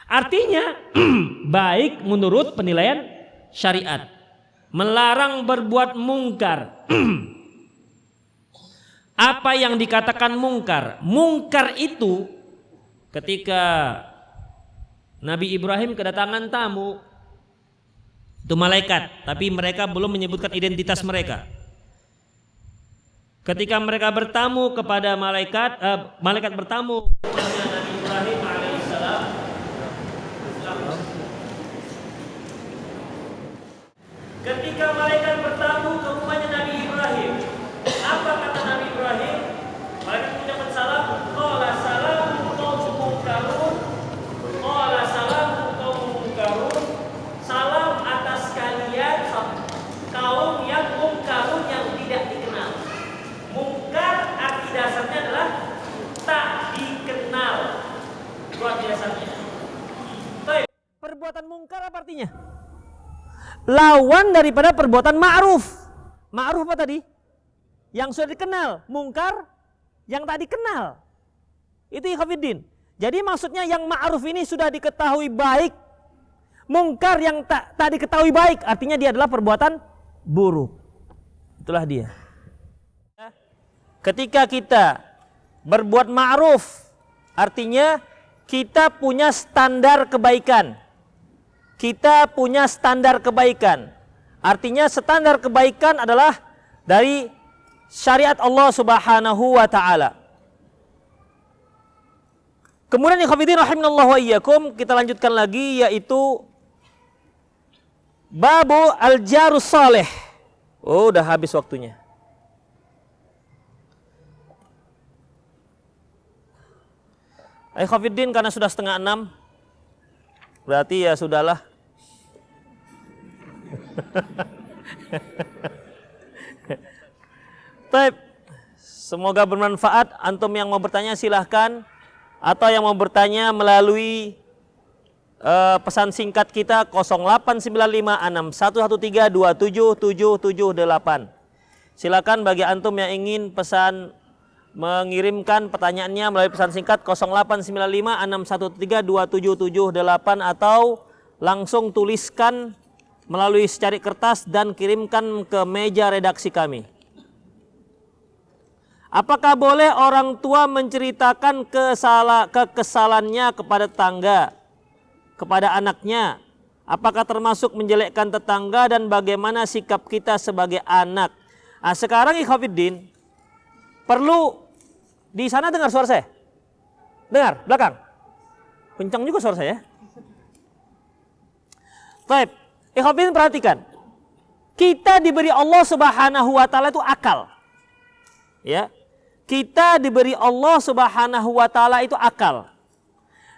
Artinya baik menurut penilaian syariat. Melarang berbuat mungkar. Apa yang dikatakan mungkar? Mungkar itu ketika Nabi Ibrahim kedatangan tamu, Itu malaikat, tapi mereka belum menyebutkan identitas mereka. Ketika mereka bertamu kepada malaikat, malaikat bertamu kepada Nabi Ibrahim alaihissalam. Ketika malaikat bertamu ke rumahnya Nabi Ibrahim, apa kata Nabi Ibrahim? Malaikat mengucapkan salam. Qala salamun qaumun munkarun. Qala salamun qaumun munkarun. Salam atas kalian kaum yang munkarun, yang tidak dikenal. Mungkar arti dasarnya adalah tak dikenal. Itu arti dasarnya. Perbuatan mungkar apa artinya? Lawan daripada perbuatan ma'ruf. Ma'ruf apa tadi? Yang sudah dikenal. Mungkar yang tak dikenal. Itu ikhwatiddin. Jadi maksudnya yang ma'ruf ini sudah diketahui baik. Mungkar yang tak diketahui baik, artinya dia adalah perbuatan buruk. Itulah dia. Ketika kita berbuat ma'ruf, artinya kita punya standar kebaikan. Kita punya standar kebaikan. Artinya standar kebaikan adalah dari syariat Allah Subhanahu wa taala. Kemudian ikhwatiddin rahimanallahu wa iyyakum, kita lanjutkan lagi, yaitu babu al-jarus saleh. Oh, udah habis waktunya. Ikhwatiddin, karena sudah 5:30, berarti ya sudahlah. Baik, semoga bermanfaat. Antum yang mau bertanya silahkan, atau yang mau bertanya melalui pesan singkat kita 08956113277778. Silakan bagi antum yang ingin pesan mengirimkan pertanyaannya melalui pesan singkat 08956113277778, atau langsung tuliskan melalui secari kertas dan kirimkan ke meja redaksi kami. Apakah boleh orang tua menceritakan kekesalannya kepada tetangga, kepada anaknya? Apakah termasuk menjelekkan tetangga, dan bagaimana sikap kita sebagai anak? Nah, sekarang ikhwatiddin, perlu di sana dengar suara saya? Dengar, belakang? Kencang juga suara saya. Baik, ikhwatiddin perhatikan. Kita diberi Allah Subhanahu wa taala itu akal. Ya. Kita diberi Allah Subhanahu wa taala itu akal.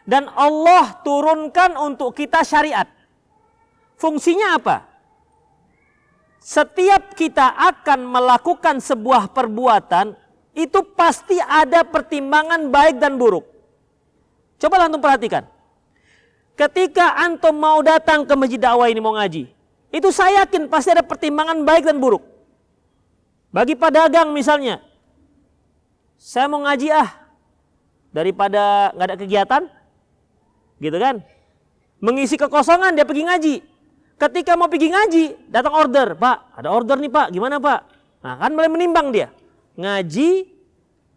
Dan Allah turunkan untuk kita syariat. Fungsinya apa? Setiap kita akan melakukan sebuah perbuatan, itu pasti ada pertimbangan baik dan buruk. Coba antum perhatikan. Ketika antum mau datang ke masjid dakwah ini mau ngaji, itu saya yakin pasti ada pertimbangan baik dan buruk. Bagi pedagang misalnya, saya mau ngaji daripada nggak ada kegiatan, gitu kan? Mengisi kekosongan dia pergi ngaji. Ketika mau pergi ngaji, datang order, Pak, ada order nih Pak, gimana Pak? Nah kan mulai menimbang dia, ngaji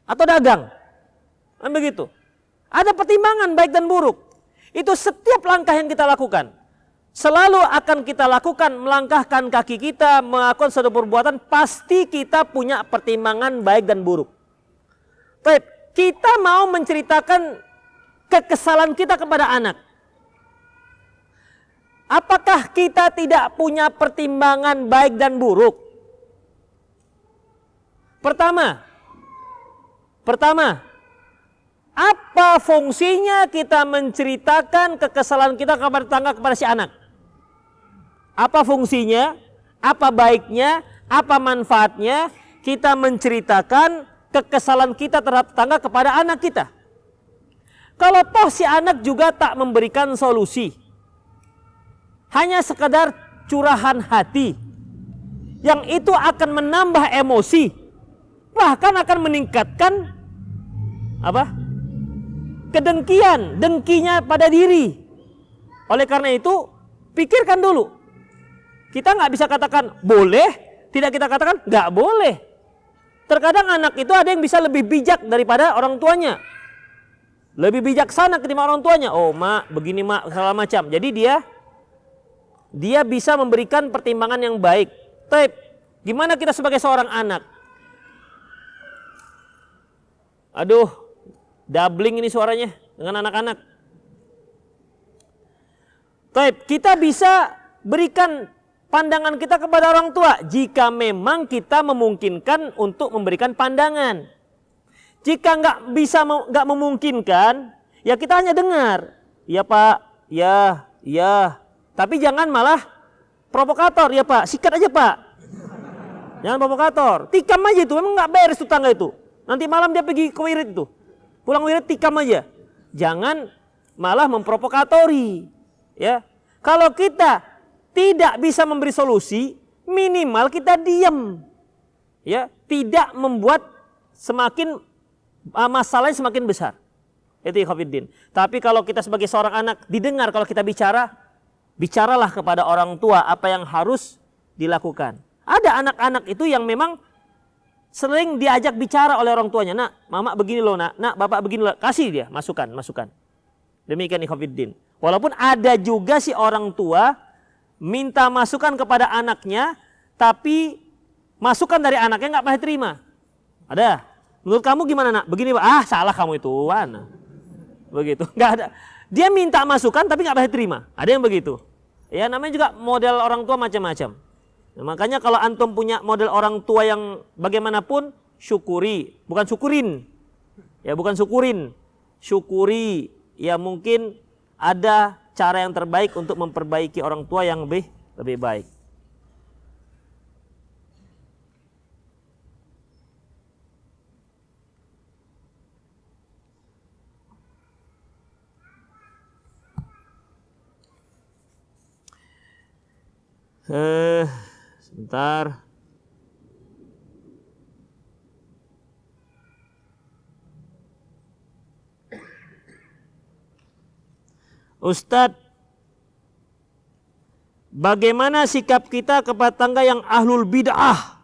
atau dagang, kan begitu. Ada pertimbangan baik dan buruk. Itu setiap langkah yang kita lakukan, selalu akan kita lakukan, melangkahkan kaki kita, melakukan suatu perbuatan, pasti kita punya pertimbangan baik dan buruk. Baik, kita mau menceritakan kekesalan kita kepada anak. Apakah kita tidak punya pertimbangan baik dan buruk? Pertama, apa fungsinya kita menceritakan kekesalan kita kepada tetangga, kepada si anak? Apa fungsinya? Apa baiknya? Apa manfaatnya kita menceritakan kekesalan kita terhadap tetangga kepada anak kita? Kalau toh si anak juga tak memberikan solusi, hanya sekedar curahan hati, yang itu akan menambah emosi, bahkan akan meningkatkan apa? Dengkinya pada diri. Oleh karena itu, pikirkan dulu. Kita nggak bisa katakan boleh, tidak kita katakan nggak boleh. Terkadang anak itu ada yang bisa lebih bijak daripada orang tuanya, lebih bijaksana ketimbang orang tuanya. Oh mak, begini mak, segala macam. Jadi dia dia bisa memberikan pertimbangan yang baik. Tapi gimana kita sebagai seorang anak? Aduh, doubling ini suaranya dengan anak-anak. Tapi kita bisa berikan pandangan kita kepada orang tua jika memang kita memungkinkan untuk memberikan pandangan. Jika nggak memungkinkan, ya kita hanya dengar. Ya Pak, ya. Tapi jangan malah provokator, ya Pak. Sikat aja Pak. Jangan provokator. Tikam aja itu, memang nggak beres tuh tangga itu. Nanti malam dia pergi ke wirid itu. Pulang wirid tikam aja. Jangan malah memprovokatori. Ya, kalau kita tidak bisa memberi solusi, minimal kita diam. Ya, tidak membuat semakin masalahnya semakin besar. Itu ikhwatiddin. Tapi kalau kita sebagai seorang anak didengar kalau kita bicara, bicaralah kepada orang tua apa yang harus dilakukan. Ada anak-anak itu yang memang sering diajak bicara oleh orang tuanya. Nak, mama begini loh nak, bapak begini loh. Kasih dia masukan. Demikian ikhwatiddin. Walaupun ada juga si orang tua minta masukan kepada anaknya, tapi masukan dari anaknya nggak pernah terima. Ada. Menurut kamu gimana nak? Begini Pak. Salah kamu itu. Mana? Begitu. Nggak ada. Dia minta masukan tapi nggak pernah terima. Ada yang begitu. Ya namanya juga model orang tua macam-macam. Nah, makanya kalau antum punya model orang tua yang bagaimanapun, syukuri. Bukan syukurin. Ya bukan syukurin. Syukuri. Ya mungkin ada cara yang terbaik untuk memperbaiki orang tua yang lebih baik. Sebentar. Ustadz, bagaimana sikap kita kepada tangga yang ahlul bid'ah?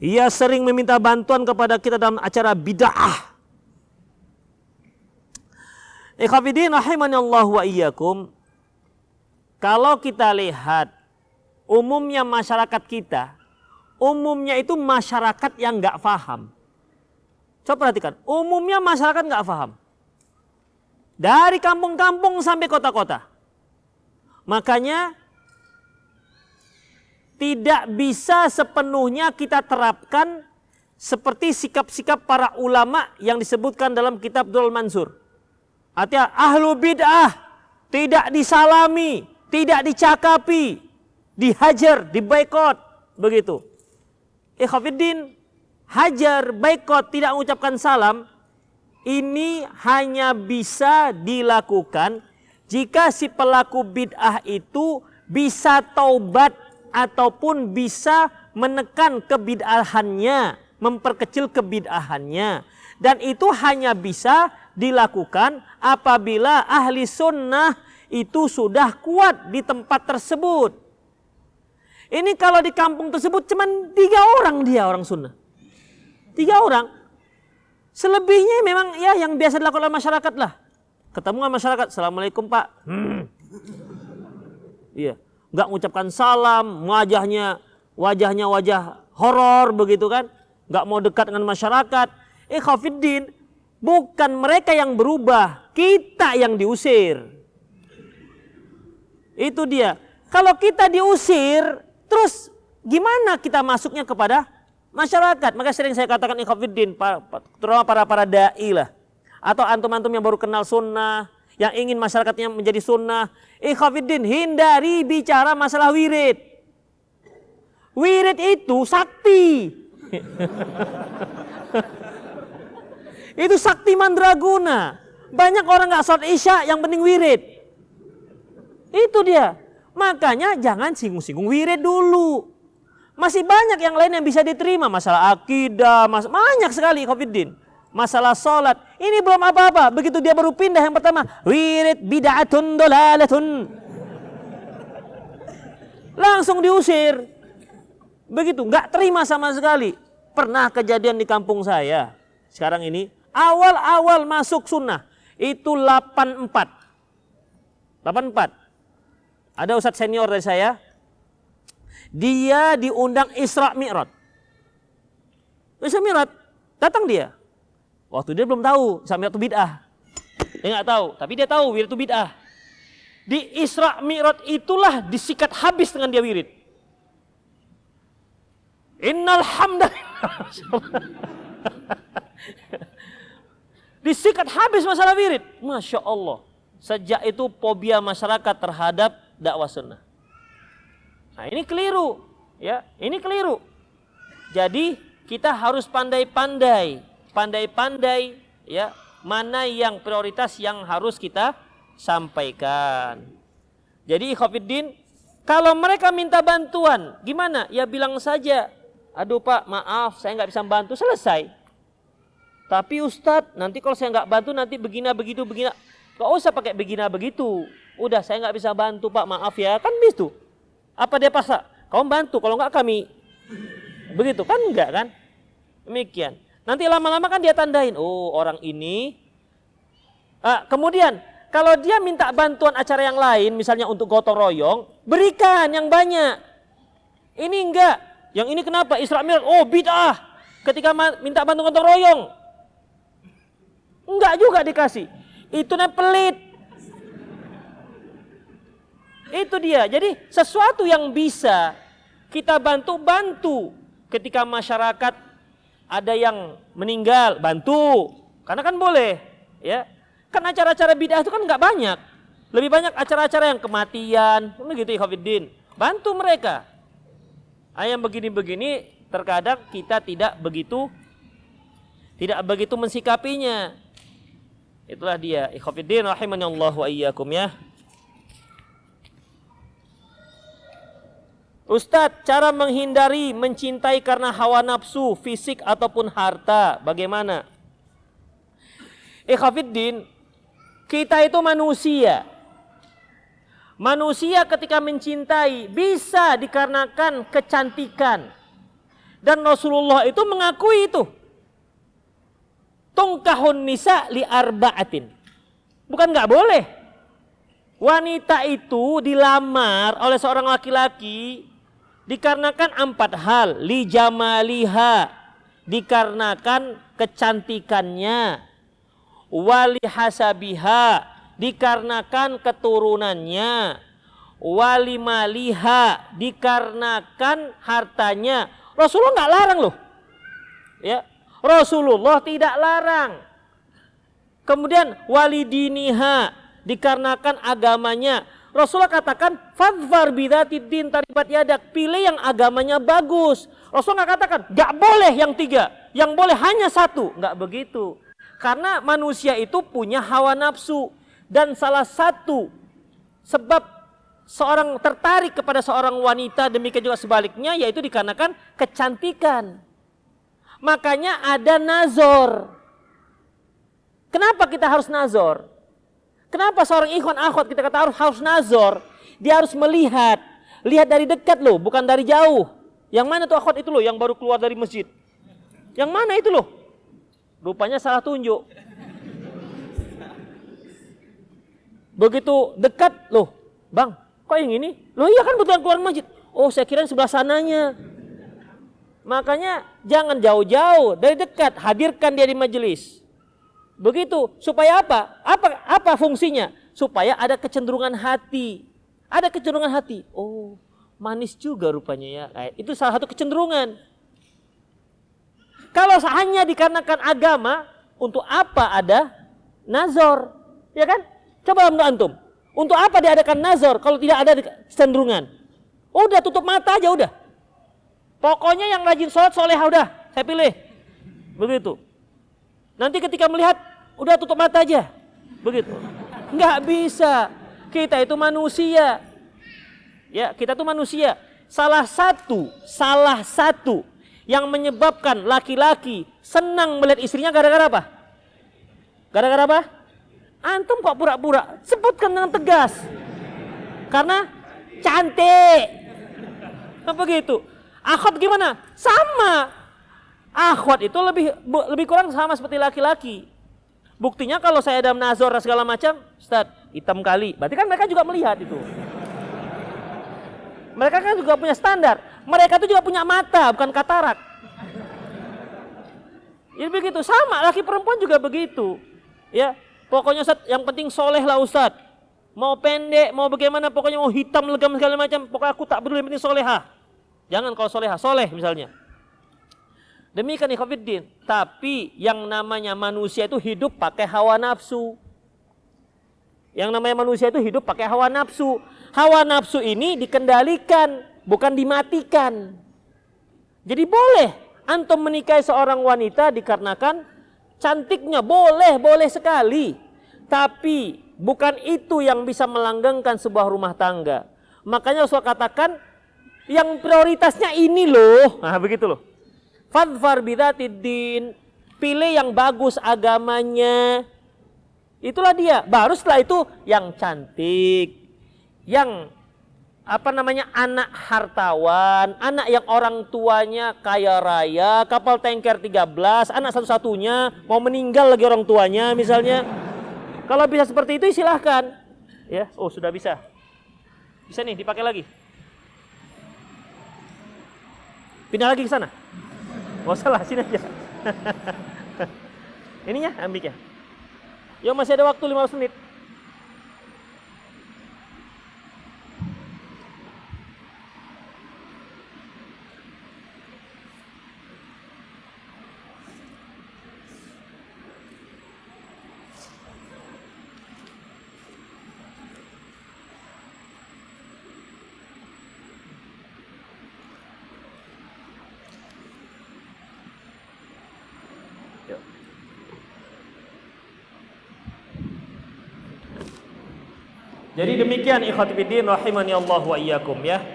Ia sering meminta bantuan kepada kita dalam acara bid'ah. Ikhwatiddin rahimanallahu wa iyyakum. Kalau kita lihat umumnya masyarakat kita, umumnya itu masyarakat yang nggak paham. Coba perhatikan, umumnya masyarakat nggak paham. Dari kampung-kampung sampai kota-kota. Makanya tidak bisa sepenuhnya kita terapkan seperti sikap-sikap para ulama yang disebutkan dalam kitab Durrul Mansur. Artinya ahlu bid'ah tidak disalami, tidak dicakapi, dihajar, diboikot, begitu. Ikhwatiddin, hajar, boikot, tidak mengucapkan salam, ini hanya bisa dilakukan jika si pelaku bid'ah itu bisa taubat ataupun bisa menekan kebid'ahannya, memperkecil kebid'ahannya. Dan itu hanya bisa dilakukan apabila ahli sunnah itu sudah kuat di tempat tersebut. Ini kalau di kampung tersebut cuma 3 orang dia orang sunnah. 3 orang. Selebihnya memang ya yang biasa dilakukan oleh masyarakat lah. Ketemu sama masyarakat, assalamualaikum Pak. Iya, nggak mengucapkan salam, wajahnya wajah horor begitu kan, nggak mau dekat dengan masyarakat. Ikhwatiddin, bukan mereka yang berubah, kita yang diusir. Itu dia. Kalau kita diusir, terus gimana kita masuknya kepada masyarakat? Maka sering saya katakan ikhwatiddin, terutama para dai lah, atau antum-antum yang baru kenal sunnah, yang ingin masyarakatnya menjadi sunnah, ikhwatiddin, hindari bicara masalah wirid. Wirid itu sakti. Itu sakti mandraguna. Banyak orang nggak sholat isya yang penting wirid. Itu dia. Makanya jangan singgung-singgung wirid dulu. Masih banyak yang lain yang bisa diterima. Masalah akidah, banyak sekali ikhwatiddin. Masalah sholat, ini belum apa-apa. Begitu dia baru pindah yang pertama, wirid bid'atun dolalatun. Langsung diusir. Begitu, nggak terima sama sekali. Pernah kejadian di kampung saya. Sekarang ini, awal-awal masuk sunnah. Itu 84. Ada ustadz senior dari saya. Dia diundang Isra Mi'raj. Isra Mi'raj, datang dia. Waktu dia belum tahu Isra Mi'raj itu bid'ah. Dia nggak tahu, tapi dia tahu wirid itu bid'ah. Di Isra Mi'raj itulah disikat habis dengan dia wirid. Innal hamdalillah. Disikat habis masalah wirid. Masya Allah. Sejak itu fobia masyarakat terhadap dakwah sunnah. Nah ini keliru. Ya, ini keliru. Jadi kita harus pandai-pandai. Pandai-pandai ya, mana yang prioritas yang harus kita sampaikan. Jadi ikhwatiddin, kalau mereka minta bantuan, gimana? Ya bilang saja, aduh Pak, maaf, saya nggak bisa bantu, selesai. Tapi Ustadz, nanti kalau saya nggak bantu, nanti begina, begitu, begina. Gak usah pakai begina, begitu. Udah, saya nggak bisa bantu Pak, maaf ya. Kan begitu. Apa dia paksa? Kamu bantu, kalau nggak kami. Begitu, kan enggak kan? Demikian. Nanti lama-lama kan dia tandain, oh orang ini. Kemudian, kalau dia minta bantuan acara yang lain, misalnya untuk gotong royong, berikan yang banyak. Ini enggak. Yang ini kenapa? Isra Mi'raj, oh bid'ah. Ketika minta bantuan gotong royong. Enggak juga dikasih. Itu namanya pelit. Itu dia. Jadi sesuatu yang bisa kita bantu. Ketika masyarakat ada yang meninggal, bantu. Karena kan boleh. Ya. Kan acara-acara bid'ah itu kan enggak banyak. Lebih banyak acara-acara yang kematian. Begitu ikhwatiddin. Bantu mereka. Yang begini-begini terkadang kita tidak begitu mensikapinya. Itulah dia. Ikhwatiddin rahimanallah wa iyyakum ya. Ustadz, cara menghindari mencintai karena hawa nafsu, fisik ataupun harta, bagaimana? Ikhwatiddin, kita itu manusia. Manusia ketika mencintai bisa dikarenakan kecantikan. Dan Rasulullah itu mengakui itu. Tungkahun nisa li arba'atin. Bukan nggak boleh. Wanita itu dilamar oleh seorang laki-laki dikarenakan 4 hal. Li jamaliha, dikarenakan kecantikannya. Wali hasabiha, dikarenakan keturunannya. Wali maliha, dikarenakan hartanya. Rasulullah nggak larang loh. Ya, Rasulullah tidak larang. Kemudian wali diniha, dikarenakan agamanya. Rasulullah katakan fadfar bidzatid din taribat yadak, pilih yang agamanya bagus. Rasulullah nggak katakan nggak boleh yang 3, yang boleh hanya 1, nggak begitu. Karena manusia itu punya hawa nafsu, dan salah satu sebab seorang tertarik kepada seorang wanita, demikian juga sebaliknya, yaitu dikarenakan kecantikan. Makanya ada nazor. Kenapa kita harus nazor? Kenapa seorang ikhwan akhwat kita kata harus nazor? Dia harus melihat, lihat dari dekat loh, bukan dari jauh. Yang mana tuh akhwat itu loh, yang baru keluar dari masjid? Yang mana itu loh? Rupanya salah tunjuk. Begitu dekat loh, bang, kok yang ini? Loh iya kan betul keluar masjid. Oh saya kira sebelah sananya. Makanya jangan jauh-jauh, dari dekat hadirkan dia di majelis. Begitu, supaya apa? Apa fungsinya? Supaya ada kecenderungan hati. Ada kecenderungan hati. Oh, manis juga rupanya ya. Itu salah satu kecenderungan. Kalau hanya dikarenakan agama, untuk apa ada nazar? Ya kan? Coba menurut antum. Untuk apa diadakan nazar kalau tidak ada kecenderungan? Udah tutup mata aja udah. Pokoknya yang rajin sholat soleh udah, saya pilih. Begitu. Nanti ketika melihat, udah tutup mata aja. Begitu. Nggak bisa. Kita itu manusia. Ya, kita itu manusia. Salah satu yang menyebabkan laki-laki senang melihat istrinya gara-gara apa? Gara-gara apa? Antum kok pura-pura? Sebutkan dengan tegas. Karena cantik. Nah, begitu. Akhwat gimana? Sama. Akhwat itu lebih kurang sama seperti laki-laki. Buktinya kalau saya ada nazar segala macam, Ustaz, hitam kali. Berarti kan mereka juga melihat itu. Mereka kan juga punya standar. Mereka tuh juga punya mata, bukan katarak. Jadi begitu, sama laki perempuan juga begitu. Ya, pokoknya Ustaz, yang penting soleh lah Ustaz. Mau pendek, mau bagaimana, pokoknya mau hitam, legam segala macam. Pokoknya aku tak peduli, yang penting solehah. Jangan kalau solehah, soleh misalnya. Demikian ikhwatiddin. Tapi yang namanya manusia itu hidup pakai hawa nafsu. Yang namanya manusia itu hidup pakai hawa nafsu. Hawa nafsu ini dikendalikan, bukan dimatikan. Jadi boleh antum menikahi seorang wanita dikarenakan cantiknya, boleh sekali. Tapi bukan itu yang bisa melanggengkan sebuah rumah tangga. Makanya Rasulullah katakan yang prioritasnya ini loh. Nah begitu loh. Fadfar bidzatiddin, pilih yang bagus agamanya. Itulah dia. Baru setelah itu yang cantik, yang anak hartawan, anak yang orang tuanya kaya raya, kapal tanker 13, anak satu-satunya, mau meninggal lagi orang tuanya misalnya. Kalau bisa seperti itu silahkan. Ya, oh sudah bisa. Bisa nih dipakai lagi. Pindah lagi ke sana. Nggak usah lah, sini aja. Ininya ambil ya. Yo masih ada waktu 15 menit. Jadi demikian ikhwati fiddin rahimani Allah wa iyyakum ya.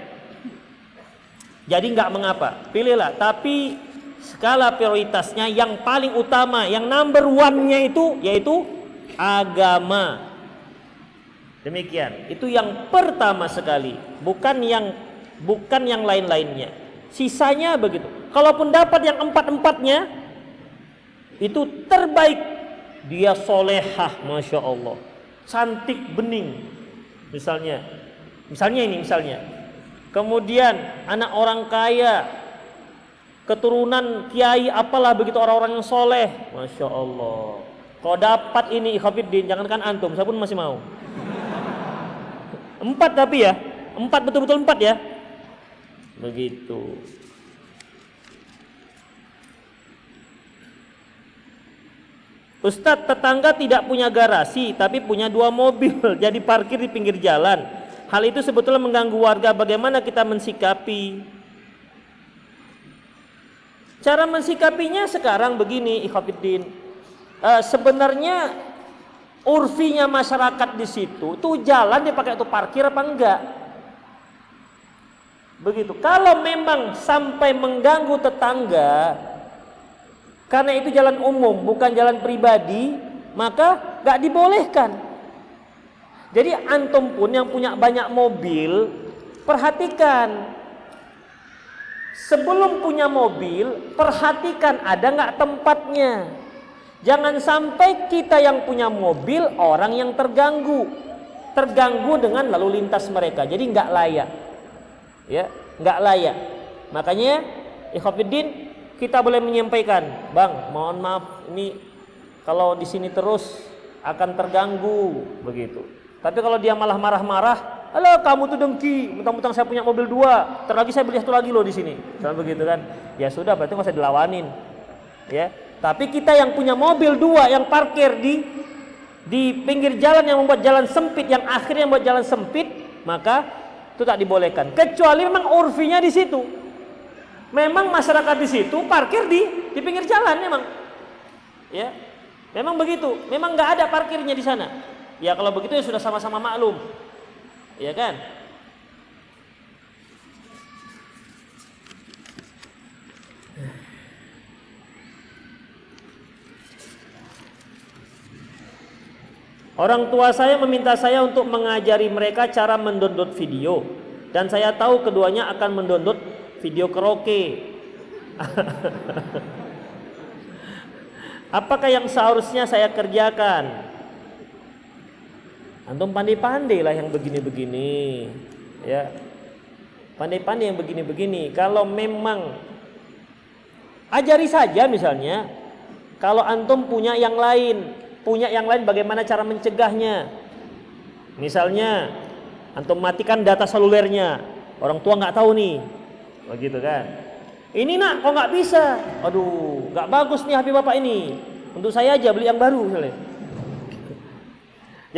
Jadi enggak mengapa, pilihlah, tapi skala prioritasnya yang paling utama, yang number one-nya itu yaitu agama. Demikian, itu yang pertama sekali, bukan yang lain-lainnya. Sisanya begitu. Kalaupun dapat yang empat-empatnya itu terbaik, dia solehah, masya Allah, cantik bening. Misalnya ini misalnya. Kemudian anak orang kaya, keturunan kiai apalah begitu, orang-orang yang soleh, masya Allah. Kalau dapat ini ikhwatiddin, jangankan antum, saya pun masih mau. 4 tapi ya, 4 betul-betul 4 ya. Begitu. Ustadz, tetangga tidak punya garasi tapi punya 2 mobil jadi parkir di pinggir jalan. Hal itu sebetulnya mengganggu warga. Bagaimana kita mensikapi? Cara mensikapinya sekarang begini ikhwatiddin. Sebenarnya urfinya masyarakat di situ tuh jalan dipakai untuk parkir apa enggak? Begitu. Kalau memang sampai mengganggu tetangga, karena itu jalan umum, bukan jalan pribadi, maka gak dibolehkan. Jadi antum pun yang punya banyak mobil, perhatikan. Sebelum punya mobil, perhatikan ada gak tempatnya. Jangan sampai kita yang punya mobil, orang yang terganggu dengan lalu lintas mereka. Jadi gak layak. Ya, gak layak. Makanya, ikhwatiddin, kita boleh menyampaikan, Bang, mohon maaf, ini kalau di sini terus akan terganggu begitu. Tapi kalau dia malah marah-marah, "Alah, kamu tuh dengki, mentang-mentang saya punya mobil 2, terlagi saya beli 1 lagi loh di sini." Jangan begitu kan? Ya sudah, berarti nggak usah dilawanin. Ya. Tapi kita yang punya mobil 2 yang parkir di pinggir jalan yang membuat jalan sempit, yang akhirnya membuat jalan sempit, maka itu tak dibolehkan. Kecuali memang urfinya di situ. Memang masyarakat di situ parkir di pinggir jalan memang. Ya. Memang begitu. Memang nggak ada parkirnya di sana. Ya kalau begitu ya sudah sama-sama maklum. Ya kan? Orang tua saya meminta saya untuk mengajari mereka cara mendownload video, dan saya tahu keduanya akan mendownload video karaoke. Apakah yang seharusnya saya kerjakan? Antum pandai-pandai lah yang begini-begini, ya. Pandai-pandai yang begini-begini. Kalau memang ajari saja misalnya, kalau antum punya yang lain bagaimana cara mencegahnya. Misalnya antum matikan data selulernya, orang tua nggak tahu nih, begitu kan? Ini nak, kok nggak bisa? Aduh, nggak bagus nih HP bapak ini. Untuk saya aja beli yang baru misalnya.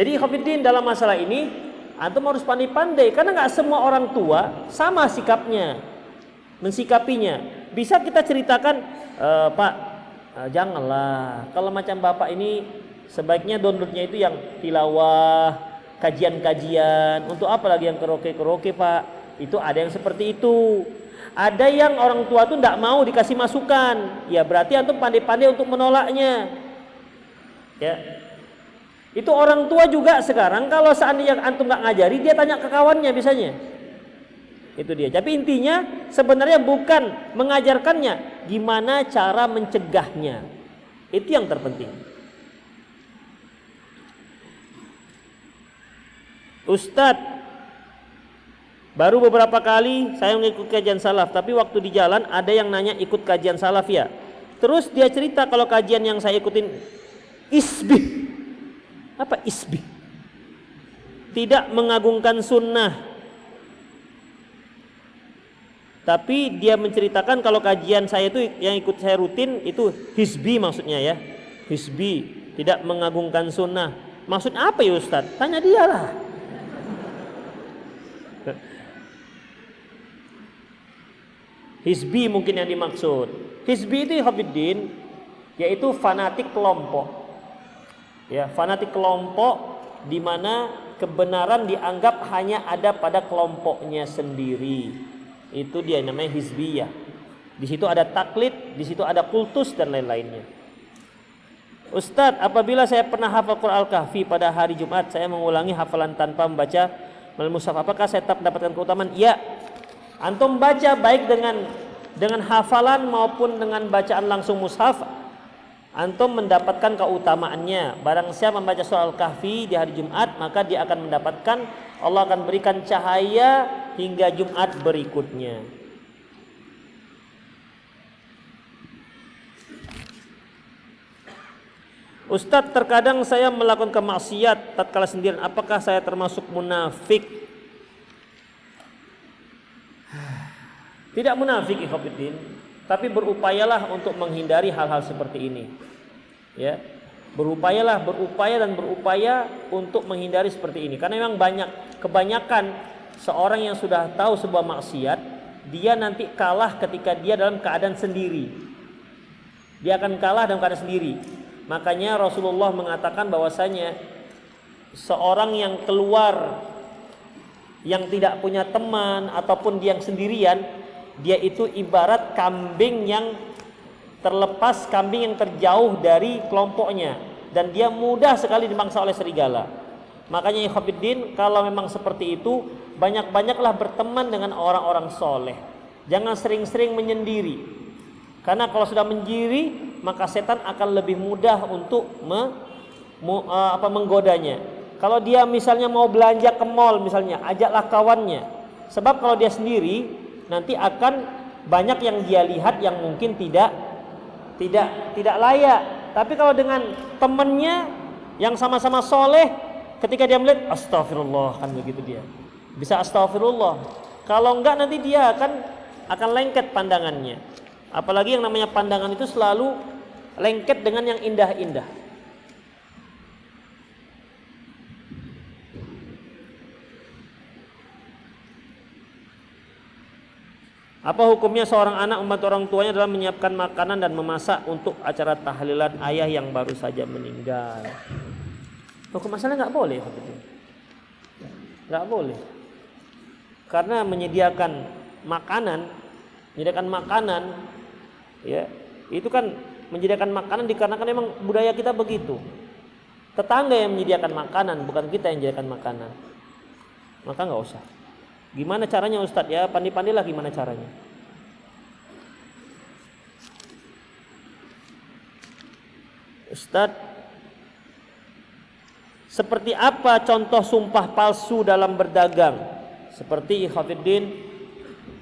Jadi Khofiddin, dalam masalah ini antum harus pandai-pandai, karena nggak semua orang tua sama sikapnya, mensikapinya. Bisa kita ceritakan, Pak, janganlah. Kalau macam bapak ini sebaiknya downloadnya itu yang tilawah, kajian-kajian. Untuk apa lagi yang karaoke Pak? Itu ada yang seperti itu. Ada yang orang tua tuh tidak mau dikasih masukan. Ya berarti antum pandai-pandai untuk menolaknya. Ya. Itu orang tua juga sekarang kalau seandainya antum nggak ngajari, dia tanya ke kawannya biasanya. Itu dia. Tapi intinya sebenarnya bukan mengajarkannya, gimana cara mencegahnya. Itu yang terpenting. Ustadz, baru beberapa kali saya mengikuti kajian salaf, tapi waktu di jalan ada yang nanya ikut kajian salaf ya. Terus dia cerita kalau kajian yang saya ikutin isbih. Apa isbih? Tidak mengagungkan sunnah. Tapi dia menceritakan kalau kajian saya itu yang ikut saya rutin itu hizbi maksudnya ya. Hizbi, tidak mengagungkan sunnah. Maksud apa ya Ustaz? Tanya dia lah. Hizbi mungkin yang dimaksud. Hizbi itu Khofiddin, yaitu fanatik kelompok. Ya, fanatik kelompok di mana kebenaran dianggap hanya ada pada kelompoknya sendiri. Itu dia namanya hizbiyah. Di situ ada taklid, di situ ada kultus dan lain-lainnya. Ustadz, apabila saya pernah hafal Quran Al-Kahfi pada hari Jumat, saya mengulangi hafalan tanpa membaca al-mushaf, apakah saya tetap mendapatkan keutamaan? Ya. Antum baca baik dengan hafalan maupun dengan bacaan langsung mushaf, antum mendapatkan keutamaannya. Barang siapa membaca surah Al-Kahfi di hari Jumat, maka dia akan mendapatkan, Allah akan berikan cahaya hingga Jumat berikutnya. Ustadz, terkadang saya melakukan kemaksiat tatkala sendirian, apakah saya termasuk munafik? Tidak munafik ikhwatiddin, tapi berupayalah untuk menghindari hal-hal seperti ini. Ya. Berupaya untuk menghindari seperti ini. Karena memang kebanyakan seorang yang sudah tahu sebuah maksiat, dia nanti kalah ketika dia dalam keadaan sendiri. Dia akan kalah dalam keadaan sendiri. Makanya Rasulullah mengatakan bahwasanya seorang yang keluar yang tidak punya teman ataupun dia yang sendirian, dia itu ibarat kambing yang terlepas, kambing yang terjauh dari kelompoknya, dan dia mudah sekali dimangsa oleh serigala. Makanya ikhwatiddin, kalau memang seperti itu, banyak-banyaklah berteman dengan orang-orang soleh. Jangan sering-sering menyendiri, karena kalau sudah menyendiri, maka setan akan lebih mudah untuk menggodanya. Kalau dia misalnya mau belanja ke mall misalnya, ajaklah kawannya. Sebab kalau dia sendiri, nanti akan banyak yang dia lihat yang mungkin tidak layak. Tapi kalau dengan temannya yang sama-sama soleh, ketika dia melihat astagfirullah, kan begitu dia bisa astagfirullah. Kalau enggak, nanti dia akan lengket pandangannya. Apalagi yang namanya pandangan itu selalu lengket dengan yang indah-indah. Apa hukumnya seorang anak membantu orang tuanya dalam menyiapkan makanan dan memasak untuk acara tahlilan ayah yang baru saja meninggal? Hukum masalahnya nggak boleh, nggak boleh. Karena menyediakan makanan, ya itu kan menyediakan makanan dikarenakan memang budaya kita begitu. Tetangga yang menyediakan makanan, bukan kita yang menyediakan makanan. Maka nggak usah. Gimana caranya Ustadz? Ya pandai-pandailah gimana caranya. Ustadz, seperti apa contoh sumpah palsu dalam berdagang? Seperti Khofiddin,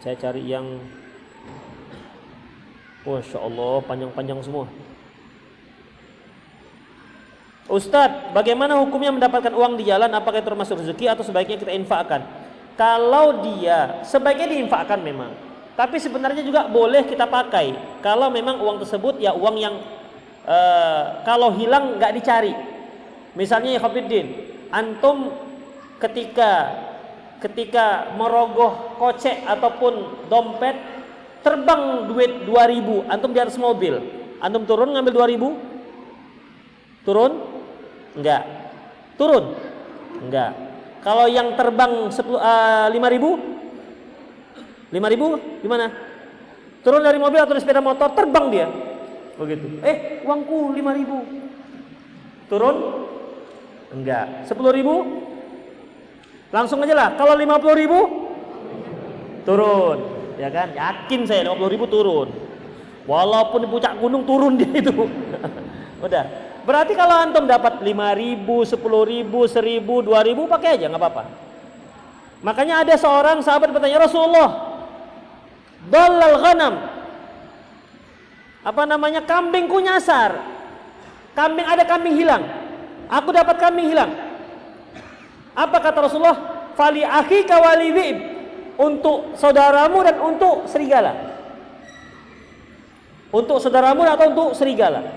Saya cari yang Masya Allah panjang-panjang semua. Ustadz, bagaimana hukumnya mendapatkan uang di jalan? Apakah itu termasuk rezeki atau sebaiknya kita infakkan? Kalau dia sebaiknya diinfakkan memang, tapi sebenarnya juga boleh kita pakai kalau memang uang tersebut ya uang yang kalau hilang nggak dicari. Misalnya ya Khafiddin, antum ketika merogoh kocek ataupun dompet, terbang duit 2000, antum di atas mobil, antum turun ngambil 2000? Turun? Enggak. Turun? Enggak. Kalau yang terbang 5.000? 5.000 gimana? Turun dari mobil atau dari sepeda motor, terbang dia. Begitu. Uangku 5.000. Turun? Enggak. 10.000? Langsung aja lah. Kalau 50.000? Turun. Ya kan? Yakin saya 50.000 turun. Walaupun di puncak gunung turun dia itu. Udah. Berarti kalau antum dapat 5.000, 10.000, 1.000, 2.000 pakai aja nggak apa-apa. Makanya ada seorang sahabat bertanya, Rasulullah, dalal ghanam, kambingku nyasar, ada kambing hilang, aku dapat kambing hilang. Apa kata Rasulullah? Fali akhika wali dhi'b, untuk saudaramu dan untuk serigala. Untuk saudaramu atau untuk serigala.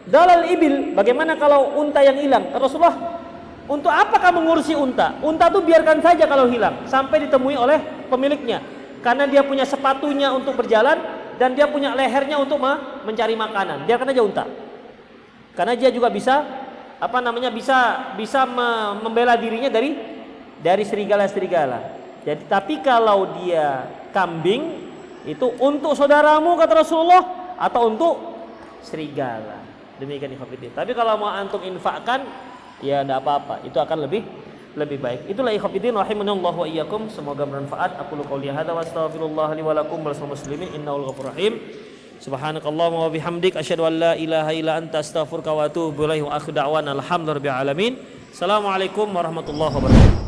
Dalal ibil, bagaimana kalau unta yang hilang? Rasulullah, untuk apa kamu ngurusi unta? Unta tuh biarkan saja kalau hilang sampai ditemui oleh pemiliknya, karena dia punya sepatunya untuk berjalan dan dia punya lehernya untuk mencari makanan. Biarkan aja unta, karena dia juga bisa bisa membela dirinya dari serigala-serigala. Jadi tapi kalau dia kambing itu untuk saudaramu kata Rasulullah atau untuk serigala. Demikian ikhwatiddin. Tapi kalau mau antum infakkan ya enggak apa-apa, itu akan lebih baik. Itulah ikhwatiddin rahimanallahu wa iyyakum, semoga bermanfaat. Aku qouli hadza wa astaghfirullah li wa lakum wa lisal muslimin innahu ghafurur rahim. Subhanakallahumma wa bihamdik asyhadu an la ilaha illa anta astaghfiruka wa atubu ilaik wa akhiru da'wana alhamdulillahi rabbil alamin. Assalamualaikum warahmatullahi wabarakatuh.